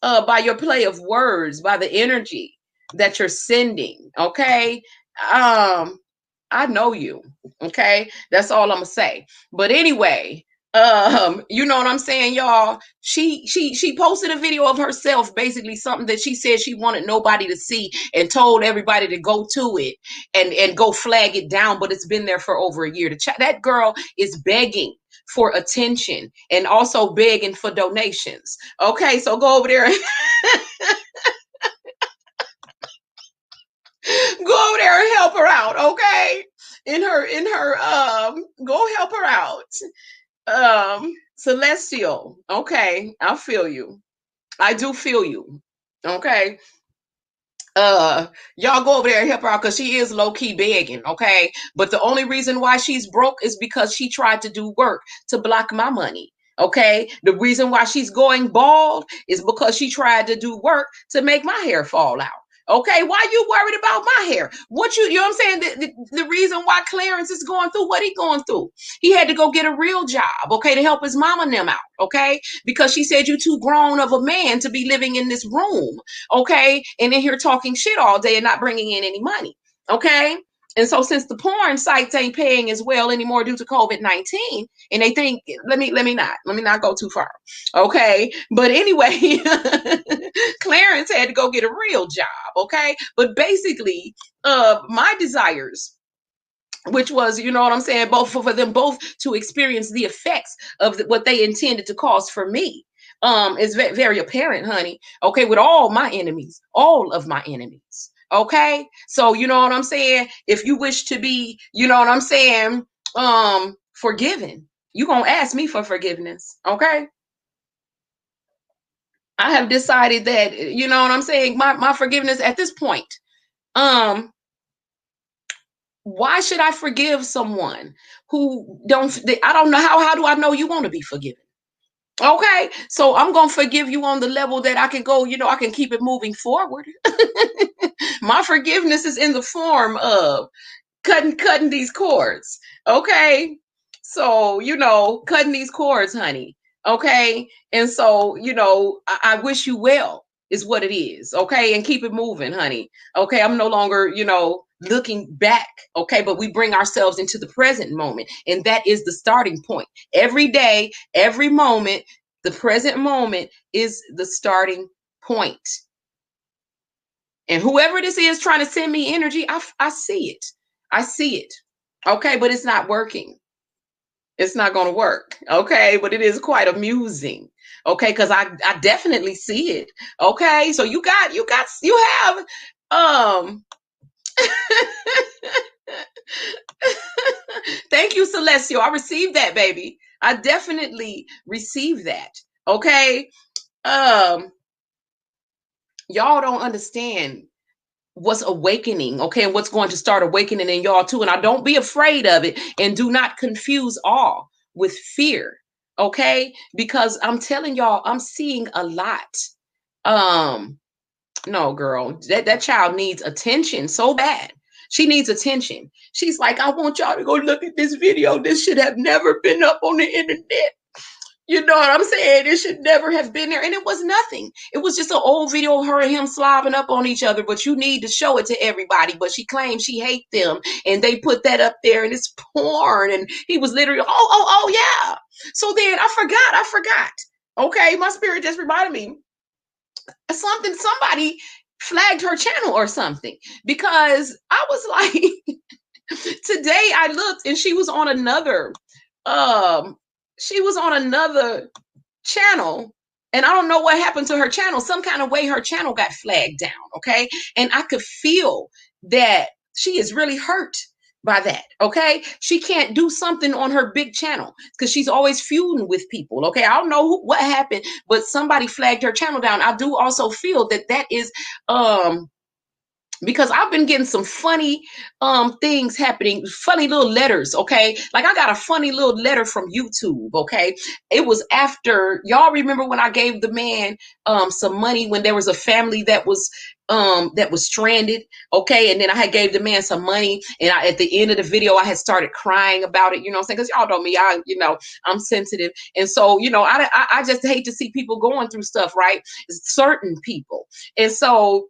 by your play of words, by the energy that you're sending. Okay. I know you. Okay. That's all I'm gonna say. But anyway, you know what I'm saying, y'all? She posted a video of herself, basically something that she said she wanted nobody to see, and told everybody to go to it and go flag it down. But it's been there for over a year. That girl is begging for attention and also begging for donations. Okay, so go over there and go over there and help her out. Okay, in her go help her out. Celestial. Okay, I feel you. I do feel you. Okay. Y'all go over there and help her out because she is low-key begging, okay? But the only reason why she's broke is because she tried to do work to block my money. Okay, the reason why she's going bald is because she tried to do work to make my hair fall out. Okay, why you worried about my hair? What you know what I'm saying? The reason why Clarence is going through what he going through, he had to go get a real job, okay, to help his mama and them out, okay? Because she said you too grown of a man to be living in this room, okay, and in here talking shit all day and not bringing in any money, okay? And so since the porn sites ain't paying as well anymore due to COVID-19, and they think, let me not go too far, okay? But anyway, Clarence had to go get a real job, okay? But basically, my desires, which was, you know what I'm saying, both for them both to experience the effects of what they intended to cause for me, is very apparent, honey. Okay, with all of my enemies. Okay, so you know what I'm saying. If you wish to be, you know what I'm saying, forgiven, you gonna ask me for forgiveness. Okay, I have decided that, you know what I'm saying, my forgiveness at this point. Um, why should I forgive someone who don't? I don't know how do I know you want to be forgiven? Okay, so I'm gonna forgive you on the level that I can go. You know, I can keep it moving forward. My forgiveness is in the form of cutting these cords. Okay, so you know, cutting these cords, honey. Okay, and so you know, I wish you well is what it is. Okay, and keep it moving, honey. Okay, I'm no longer, you know, looking back. Okay, but we bring ourselves into the present moment, and that is the starting point. Every day, every moment, the present moment is the starting point. And whoever this is trying to send me energy, I see it. I see it. Okay, but it's not working. It's not going to work. Okay, but it is quite amusing. Okay, because I definitely see it. Okay, so you have thank you, Celestial. I received that, baby. I definitely received that. Okay. Um, y'all don't understand what's awakening, okay, and what's going to start awakening in y'all too. And I don't be afraid of it, and do not confuse awe with fear, okay? Because I'm telling y'all, I'm seeing a lot. Um, no, girl, that child needs attention so bad. She needs attention. She's like, I want y'all to go look at this video. This should have never been up on the internet. You know what I'm saying? It should never have been there. And it was nothing. It was just an old video of her and him slobbing up on each other, but you need to show it to everybody. But she claims she hates them. And they put that up there and it's porn. And he was literally, oh, yeah. So then I forgot. Okay, my spirit just reminded me somebody flagged her channel or something. Because I was like, today I looked and she was on another channel, and I don't know what happened to her channel. Some kind of way her channel got flagged down, okay? And I could feel that she is really hurt by that, okay? She can't do something on her big channel because she's always feuding with people, okay? I don't know what happened, but somebody flagged her channel down. I do also feel that that is because I've been getting some funny things happening, funny little letters, okay? Like I got a funny little letter from YouTube, okay? It was after, y'all remember when I gave the man some money when there was a family that was stranded, okay? And then I had gave the man some money, and at the end of the video I had started crying about it, you know what I'm saying? Because y'all know me, I'm sensitive. And so, you know, I just hate to see people going through stuff, right? Certain people. And so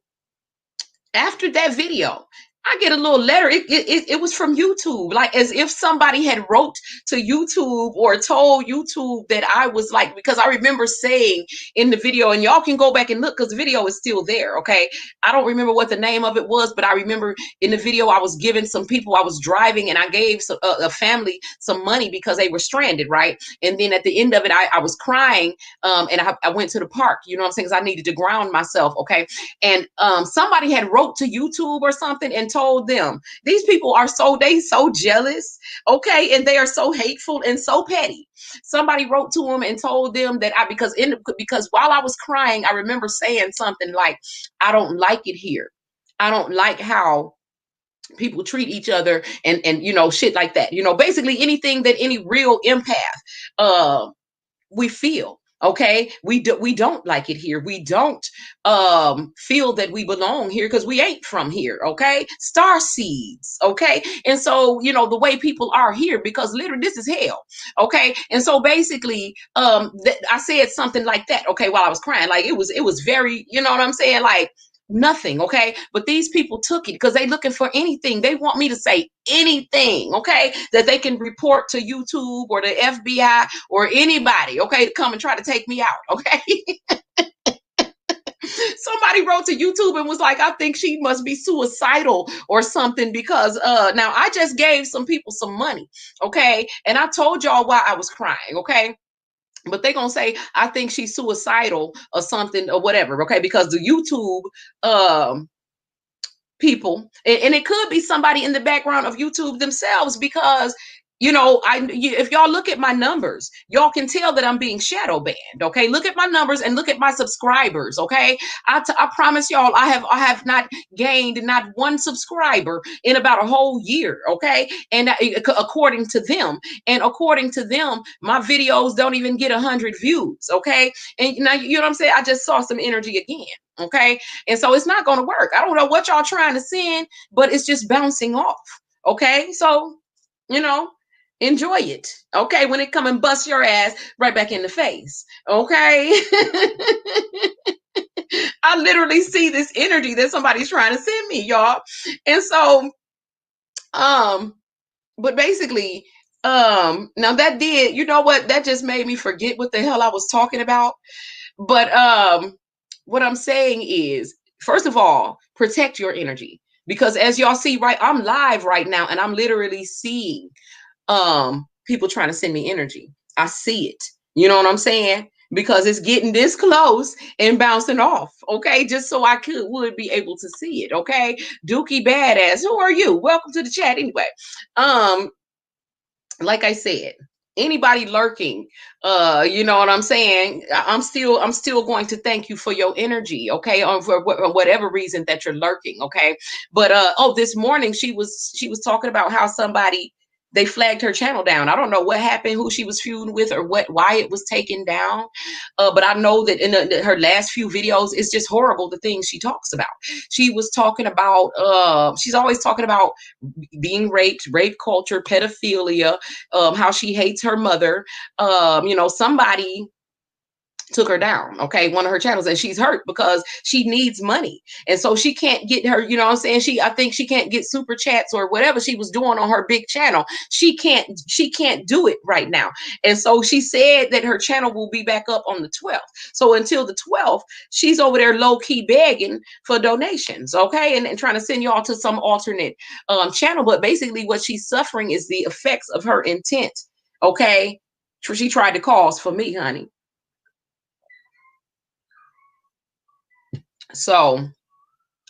after that video, I get a little letter. It was from YouTube, like as if somebody had wrote to YouTube or told YouTube that I was like, because I remember saying in the video, and y'all can go back and look because the video is still there, okay? I don't remember what the name of it was, but I remember in the video I was giving some people, I was driving and I gave a family some money because they were stranded, right? And then at the end of it, I was crying, and I went to the park, you know what I'm saying? Because I needed to ground myself, okay? And somebody had wrote to YouTube or something and told them, these people are so jealous, okay, and they are so hateful and so petty. Somebody wrote to them and told them that because while I was crying, I remember saying something like, I don't like it here. I don't like how people treat each other, and shit like that. Basically anything that any real empath uh we feel. Okay, we don't like it here. We don't feel that we belong here because we ain't from here. Okay, star seeds. Okay, and so the way people are here, because literally this is hell. Okay, and so basically I said something like that, okay, while I was crying. Like it was very, you know what I'm saying, like nothing. Okay, but these people took it because they looking for anything. They want me to say anything, okay, that they can report to YouTube or the FBI or anybody, okay, to come and try to take me out. Okay. Somebody wrote to YouTube and was like, I think she must be suicidal or something, because now I just gave some people some money, okay, and I told y'all why I was crying, okay, but they gonna say I think she's suicidal or something or whatever, okay, because the YouTube people, and it could be somebody in the background of YouTube themselves, because if y'all look at my numbers, y'all can tell that I'm being shadow banned. Okay, look at my numbers and look at my subscribers. Okay, I promise y'all, I have not gained not one subscriber in about a whole year. Okay, and according to them, my videos don't even get 100 views. Okay, and now you know what I'm saying. I just saw some energy again. Okay, and so it's not going to work. I don't know what y'all trying to send, but it's just bouncing off. Okay, so you know enjoy it. Okay, when it come and bust your ass right back in the face. Okay. I literally see this energy that somebody's trying to send me, y'all. And so but basically now that did, you know what, that just made me forget what the hell I was talking about. But what I'm saying is, first of all, protect your energy, because as y'all see, right, I'm live right now and I'm literally seeing people trying to send me energy. I see it. You know what I'm saying? Because it's getting this close and bouncing off. Okay, just so I would be able to see it. Okay, Dookie Badass, who are you? Welcome to the chat. Anyway, like I said, anybody lurking, you know what I'm saying, I'm still going to thank you for your energy, okay, for whatever reason that you're lurking. Okay, but this morning she was talking about how somebody, they flagged her channel down. I don't know what happened, who she was feuding with, or why it was taken down, but I know that in her last few videos, it's just horrible the things she talks about. She was talking about she's always talking about being raped, rape culture, pedophilia, how she hates her mother. Somebody took her down, okay, one of her channels, and she's hurt because she needs money, and so she can't get her, you know what I'm saying, I think she can't get super chats or whatever she was doing on her big channel. She can't do it right now, and so she said that her channel will be back up on the 12th. So until the 12th, she's over there low-key begging for donations, okay, and trying to send y'all to some alternate channel. But basically what she's suffering is the effects of her intent. Okay, she tried to cause for me, honey. So,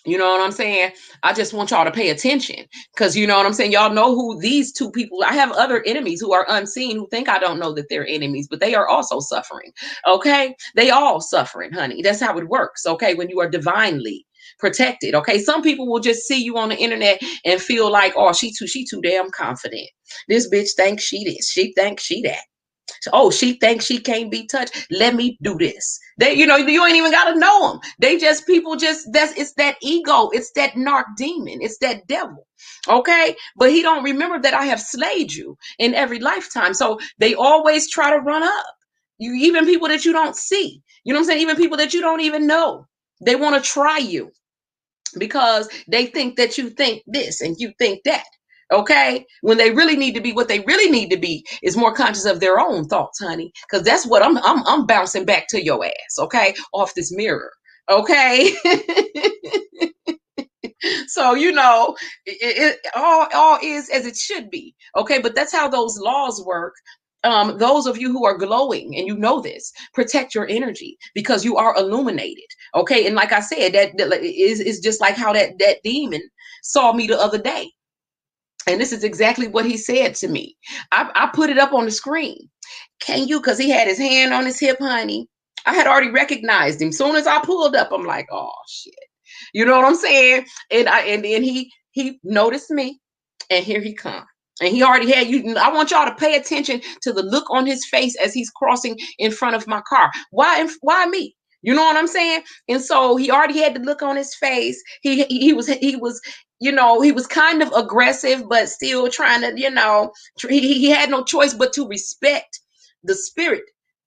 you know what I'm saying? I just want y'all to pay attention, because you know what I'm saying? Y'all know who these two people, I have other enemies who are unseen, who think I don't know that they're enemies, but they are also suffering. Okay? They all suffering, honey. That's how it works. Okay? When you are divinely protected. Okay? Some people will just see you on the internet and feel like, oh, she too damn confident. This bitch thinks she this. She thinks she that. Oh, she thinks she can't be touched. Let me do this. You ain't even got to know them. It's that ego. It's that narc demon. It's that devil. Okay. But he don't remember that I have slayed you in every lifetime. So they always try to run up. Even people that you don't see, you know what I'm saying? Even people that you don't even know, they want to try you because they think that you think this and you think that. Okay, when they really need to be, what they really need to be is more conscious of their own thoughts, honey, because that's what I'm bouncing back to your ass, okay, off this mirror. Okay. So it all is as it should be. Okay, but that's how those laws work. Those of you who are glowing and you know this, protect your energy because you are illuminated. Okay, and like I said, that is just like how that demon saw me the other day. And this is exactly what he said to me. I put it up on the screen. Can you, because he had his hand on his hip, honey. I had already recognized him. Soon as I pulled up, I'm like, oh shit. You know what I'm saying? And then he noticed me, and here he come. And he already had you. I want y'all to pay attention to the look on his face as he's crossing in front of my car. Why me? You know what I'm saying? And so he already had the look on his face. He was he was kind of aggressive, but still trying to, he had no choice but to respect the spirit,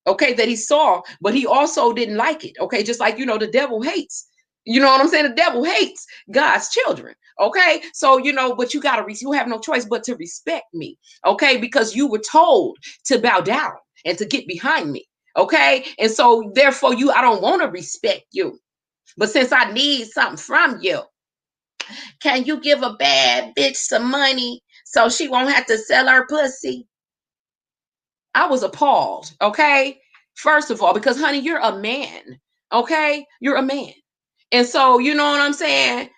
okay, that he saw, but he also didn't like it, okay, just like, the devil hates, you know what I'm saying? The devil hates God's children, okay? So, but you have no choice but to respect me, okay, because you were told to bow down and to get behind me, okay? And so, therefore, I don't want to respect you, but since I need something from you, can you give a bad bitch some money so she won't have to sell her pussy? I was appalled, okay? First of all, because honey, you're a man, okay? You're a man. And so, you know what I'm saying?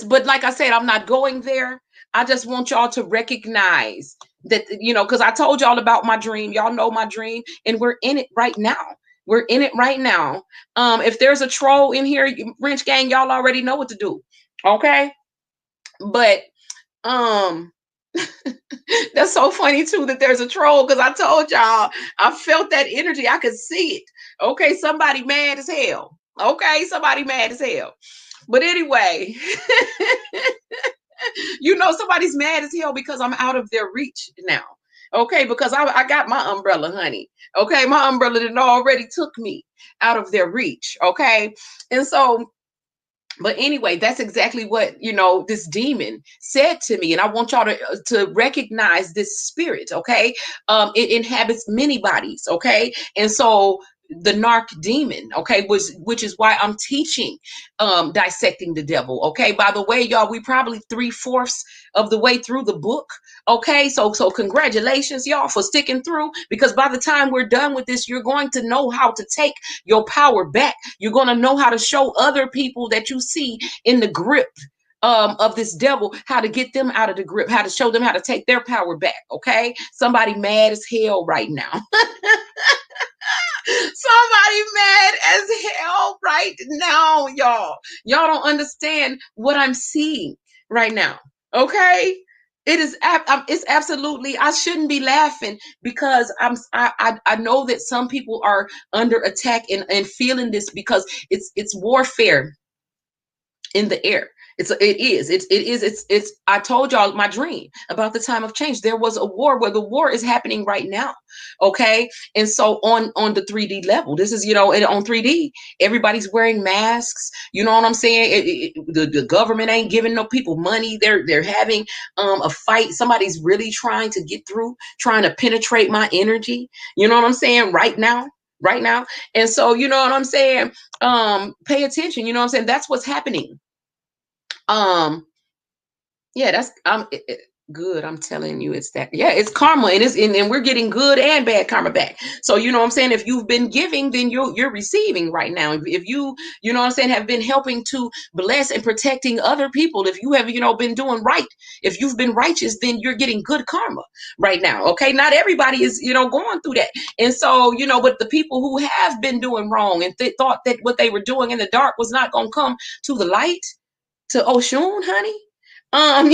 But like I said, I'm not going there. I just want y'all to recognize that, because I told y'all about my dream. Y'all know my dream, and we're in it right now. We're in it right now. If there's a troll in here, Wrench Gang, y'all already know what to do. Okay? But that's so funny too that there's a troll, because I told y'all I felt that energy. I could see it. Okay, somebody mad as hell. Okay, somebody mad as hell. But anyway, somebody's mad as hell because I'm out of their reach now. Okay, because I got my umbrella, honey. Okay, my umbrella that already took me out of their reach. Okay, and so, but anyway, that's exactly what, this demon said to me. And I want y'all to recognize this spirit, okay? It inhabits many bodies, okay? And so the narc demon, okay, which is why I'm teaching dissecting the devil, okay? By the way, y'all, we probably 3/4 of the way through the book, okay? So congratulations, y'all, for sticking through, because by the time we're done with this, you're going to know how to take your power back. You're going to know how to show other people that you see in the grip of this devil, how to get them out of the grip, how to show them how to take their power back, okay? Somebody mad as hell right now. Somebody mad as hell right now, y'all. Y'all don't understand what I'm seeing right now, okay? It's absolutely, I shouldn't be laughing, because I know that some people are under attack and feeling this, because it's warfare in the air. I told y'all my dream about the time of change. There was a war, where the war is happening right now. Okay. And so on the 3D level, this is, on 3D, everybody's wearing masks. You know what I'm saying? The government ain't giving no people money. They're having a fight. Somebody's really trying to get through, trying to penetrate my energy. You know what I'm saying? Right now. And so, you know what I'm saying? Pay attention. You know what I'm saying? That's what's happening. Yeah, that's good. I'm telling you, it's that. Yeah, it's karma, and we're getting good and bad karma back. So you know what I'm saying? If you've been giving, then you're receiving right now. If you know what I'm saying, have been helping to bless and protecting other people, if you have, been doing right, if you've been righteous, then you're getting good karma right now. Okay, not everybody is, going through that. And so, but the people who have been doing wrong and thought that what they were doing in the dark was not going to come to the light, to Oshun, honey.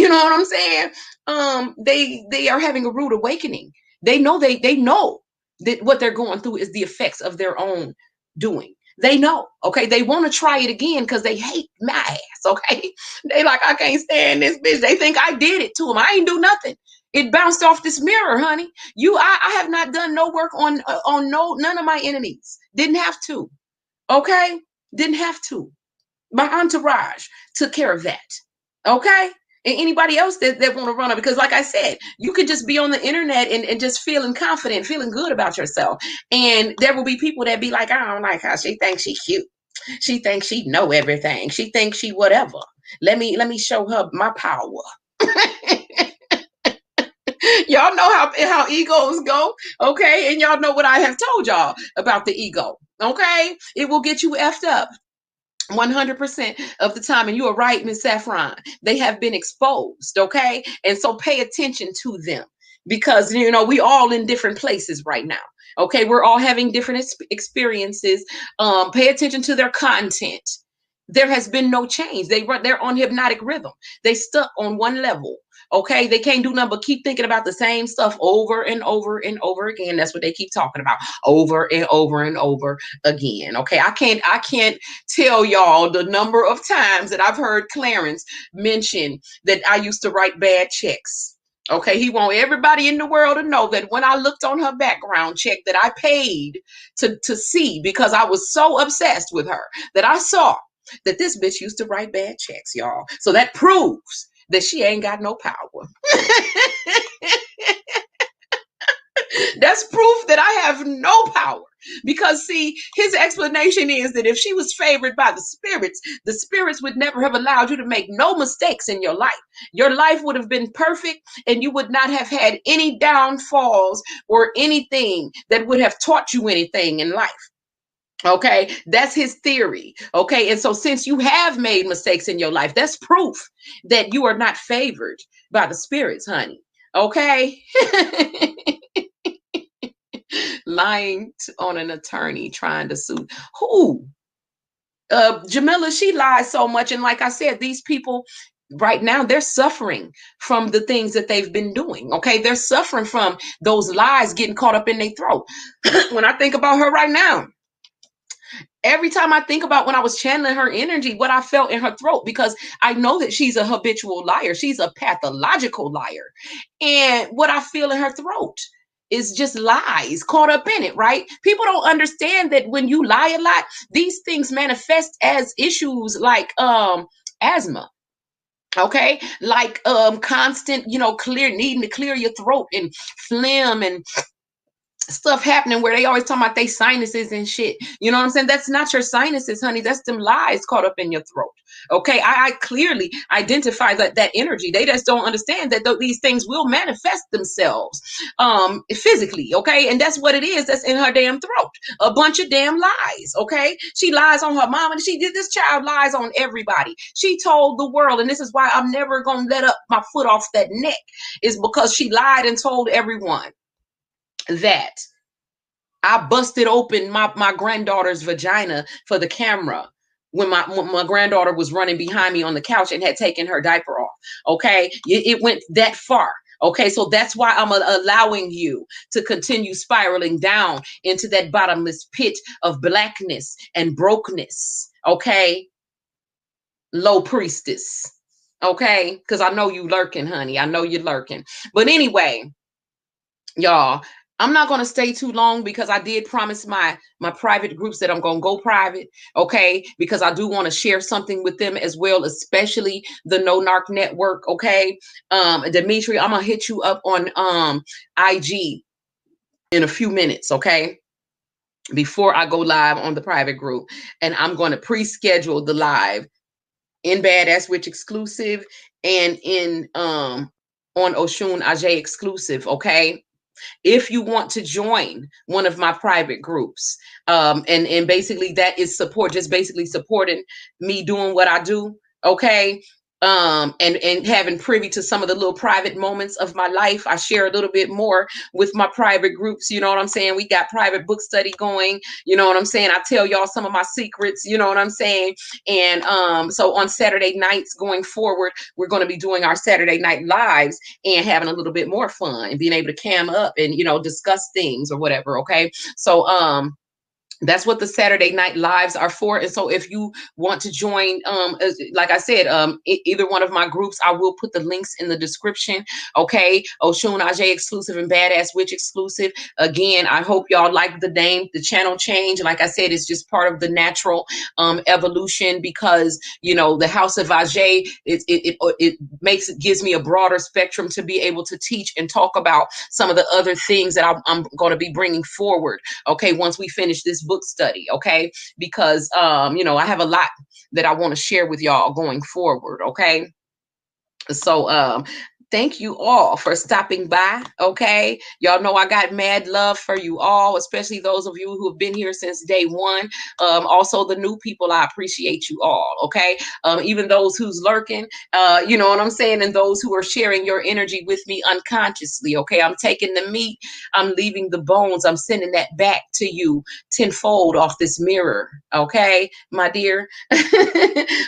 You know what I'm saying? They are having a rude awakening. They know that what they're going through is the effects of their own doing. They know, okay? They want to try it again because they hate my ass, okay? They like, I can't stand this bitch. They think I did it to them. I ain't do nothing. It bounced off this mirror, honey. I have not done no work on none of my enemies. Didn't have to, okay? Didn't have to. My entourage took care of that. Okay. And anybody else that want to run it, because like I said, you could just be on the internet and just feeling confident, feeling good about yourself. And there will be people that be like, I don't like how she thinks she's cute. She thinks she know everything. She thinks she whatever. Let me show her my power. Y'all know how egos go. Okay. And y'all know what I have told y'all about the ego. Okay. It will get you effed up. 100% of the time, and you are right, Miss Saffron, they have been exposed, okay? And so pay attention to them, because we all in different places right now. Okay, we're all having different experiences. Pay attention to their content. There has been no change. They're on hypnotic rhythm. They stuck on one level. Okay, they can't do nothing but keep thinking about the same stuff over and over and over again. That's what they keep talking about, over and over and over again. Okay, I can't tell y'all the number of times that I've heard Clarence mention that I used to write bad checks. Okay, he want everybody in the world to know that when I looked on her background check that I paid to see, because I was so obsessed with her, that I saw that this bitch used to write bad checks, y'all. So that proves that she ain't got no power. That's proof that I have no power. Because, see, his explanation is that if she was favored by the spirits would never have allowed you to make no mistakes in your life. Your life would have been perfect, and you would not have had any downfalls or anything that would have taught you anything in life. Okay, that's his theory. Okay, and so since you have made mistakes in your life, that's proof that you are not favored by the spirits, honey. Okay. Lying on an attorney trying to sue who? Jamila, she lies so much. And like I said, these people right now, they're suffering from the things that they've been doing. Okay, they're suffering from those lies getting caught up in their throat. When I think about her right now, every time I think about when I was channeling her energy, what I felt in her throat, because I know that she's a habitual liar. She's a pathological liar. And what I feel in her throat is just lies caught up in it, right? People don't understand that when you lie a lot, these things manifest as issues like asthma. Okay, like constant, needing to clear your throat, and phlegm, and stuff happening where they always talking about they sinuses and shit. You know what I'm saying? That's not your sinuses, honey. That's them lies caught up in your throat. Okay, I clearly identify that energy. They just don't understand that these things will manifest themselves physically. Okay, and that's what it is. That's in her damn throat. A bunch of damn lies. Okay, she lies on her mom, and this child lies on everybody. She told the world, and this is why I'm never gonna let up my foot off that neck, is because she lied and told everyone that I busted open my granddaughter's vagina for the camera when my granddaughter was running behind me on the couch and had taken her diaper off. Okay, it went that far. Okay, so that's why I'm allowing you to continue spiraling down into that bottomless pit of blackness and brokenness. Okay, low priestess. Okay, because I know you lurking, honey. I know you're lurking. But anyway, y'all, I'm not going to stay too long, because I did promise my private groups that I'm going to go private. Okay, because I do want to share something with them as well, especially the No Narc Network. Okay, Dimitri, I'm gonna hit you up on IG in a few minutes. Okay, before I go live on the private group, and I'm going to pre-schedule the live in Badass Witch exclusive and in on Oshun Ajay exclusive. Okay, if you want to join one of my private groups, and basically that is support, just basically supporting me doing what I do. Okay, and having privy to some of the little private moments of my life. I share a little bit more with my private groups. You know what I'm saying? We got private book study going. You know what I'm saying? I tell y'all some of my secrets. You know what I'm saying? And so on Saturday nights going forward, we're going to be doing our Saturday night lives and having a little bit more fun and being able to cam up and discuss things or whatever. Okay, so that's what the Saturday night lives are for. And so if you want to join, like I said, either one of my groups, I will put the links in the description. Okay, Oshun Ajay exclusive and Badass Witch exclusive. Again, I hope y'all like the name, the channel change. Like I said, it's just part of the natural evolution, because the House of Ajay, it gives me a broader spectrum to be able to teach and talk about some of the other things that I'm going to be bringing forward. Okay, once we finish this book study. Okay, because I have a lot that I want to share with y'all going forward. Okay, so thank you all for stopping by. Okay. Y'all know I got mad love for you all, especially those of you who have been here since day one. Also the new people, I appreciate you all. Okay. Even those who's lurking, you know what I'm saying? And those who are sharing your energy with me unconsciously. Okay. I'm taking the meat, I'm leaving the bones, I'm sending that back to you tenfold off this mirror. Okay, my dear.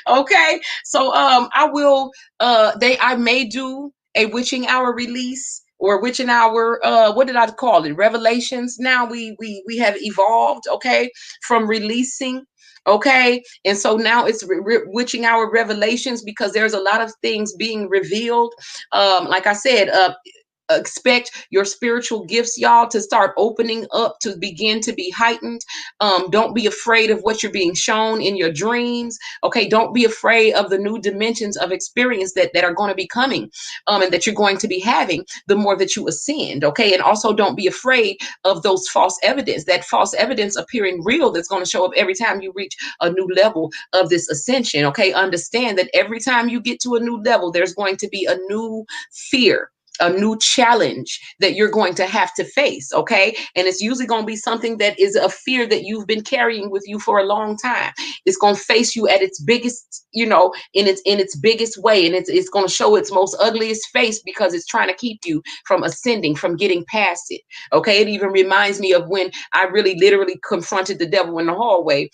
Okay. So I will I may do a witching hour release or witching hour, what did I call it, revelations. Now we have evolved, okay, from releasing, okay, and so now it's witching hour revelations, because there's a lot of things being revealed. Like I said, expect your spiritual gifts, y'all, to start opening up, to begin to be heightened. Don't be afraid of what you're being shown in your dreams. Okay, don't be afraid of the new dimensions of experience that are going to be coming, and that you're going to be having the more that you ascend. Okay, and also don't be afraid of those false evidence, that false evidence appearing real, that's going to show up every time you reach a new level of this ascension. Okay, understand that every time you get to a new level, there's going to be a new fear, a new challenge that you're going to have to face. Okay, and it's usually going to be something that is a fear that you've been carrying with you for a long time. It's going to face you at its biggest, you know, in its biggest way, and it's going to show its most ugliest face, because it's trying to keep you from ascending, from getting past it. Okay, it even reminds me of when I really literally confronted the devil in the hallway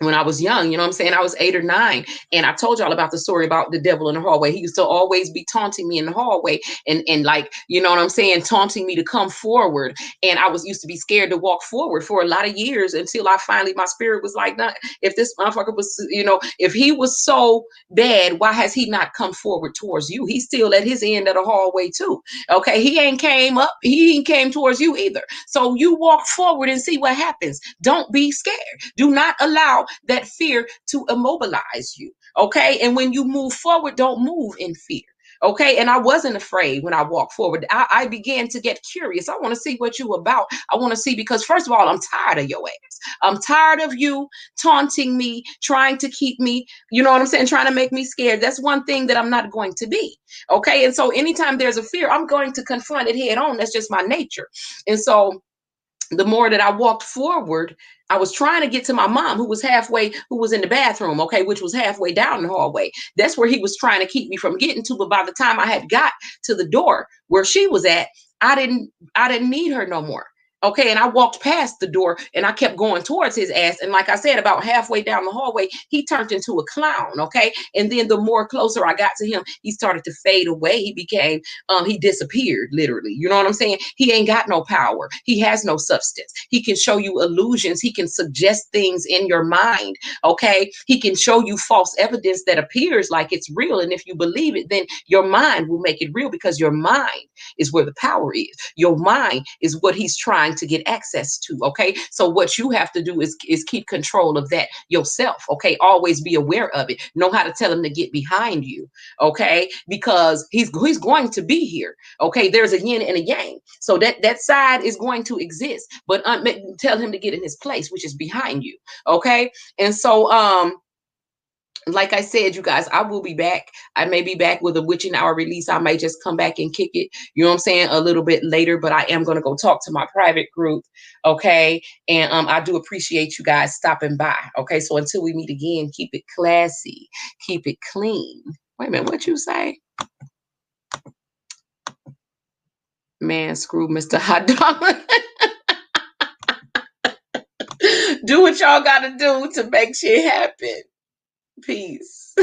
when I was young. You know what I'm saying? I was 8 or 9. And I told y'all about the story about the devil in the hallway. He used to always be taunting me in the hallway, and like, you know what I'm saying, taunting me to come forward. And I was used to be scared to walk forward for a lot of years, until I finally, my spirit was like, nah, if this motherfucker was, you know, if he was so bad, why has he not come forward towards you? He's still at his end of the hallway too. Okay, he ain't came up, he ain't came towards you either. So you walk forward and see what happens. Don't be scared. Do not allow that fear to immobilize you. Okay. And when you move forward, don't move in fear. Okay. And I wasn't afraid when I walked forward. I began to get curious. I want to see what you about. I want to see, because first of all, I'm tired of your ass. I'm tired of you taunting me, trying to keep me, you know what I'm saying, trying to make me scared. That's one thing that I'm not going to be. Okay. And so anytime there's a fear, I'm going to confront it head on. That's just my nature. And so the more that I walked forward, I was trying to get to my mom, who was halfway, who was in the bathroom, okay, which was halfway down the hallway. That's where he was trying to keep me from getting to. But by the time I had got to the door where she was at, I didn't need her no more. Okay, and I walked past the door and I kept going towards his ass. And like I said, about halfway down the hallway, he turned into a clown. Okay, and then the more closer I got to him, he started to fade away. He became, he disappeared literally. You know what I'm saying? He ain't got no power. He has no substance. He can show you illusions. He can suggest things in your mind. Okay, he can show you false evidence that appears like it's real, and if you believe it, then your mind will make it real, because your mind is where the power is. Your mind is what he's trying to get access to. Okay, so what you have to do is keep control of that yourself. Okay, always be aware of it. Know how to tell him to get behind you. Okay, because he's going to be here. Okay, there's a yin and a yang, so that side is going to exist, but tell him to get in his place, which is behind you. Okay, and so like I said, you guys, I will be back. I may be back with a witching hour release. I may just come back and kick it, you know what I'm saying, a little bit later, but I am going to go talk to my private group. Okay, and I do appreciate you guys stopping by. Okay, so until we meet again, keep it classy, keep it clean. Wait a minute, what you say? Man, screw Mr. Hot Dog. Do what y'all got to do to make shit happen. Peace.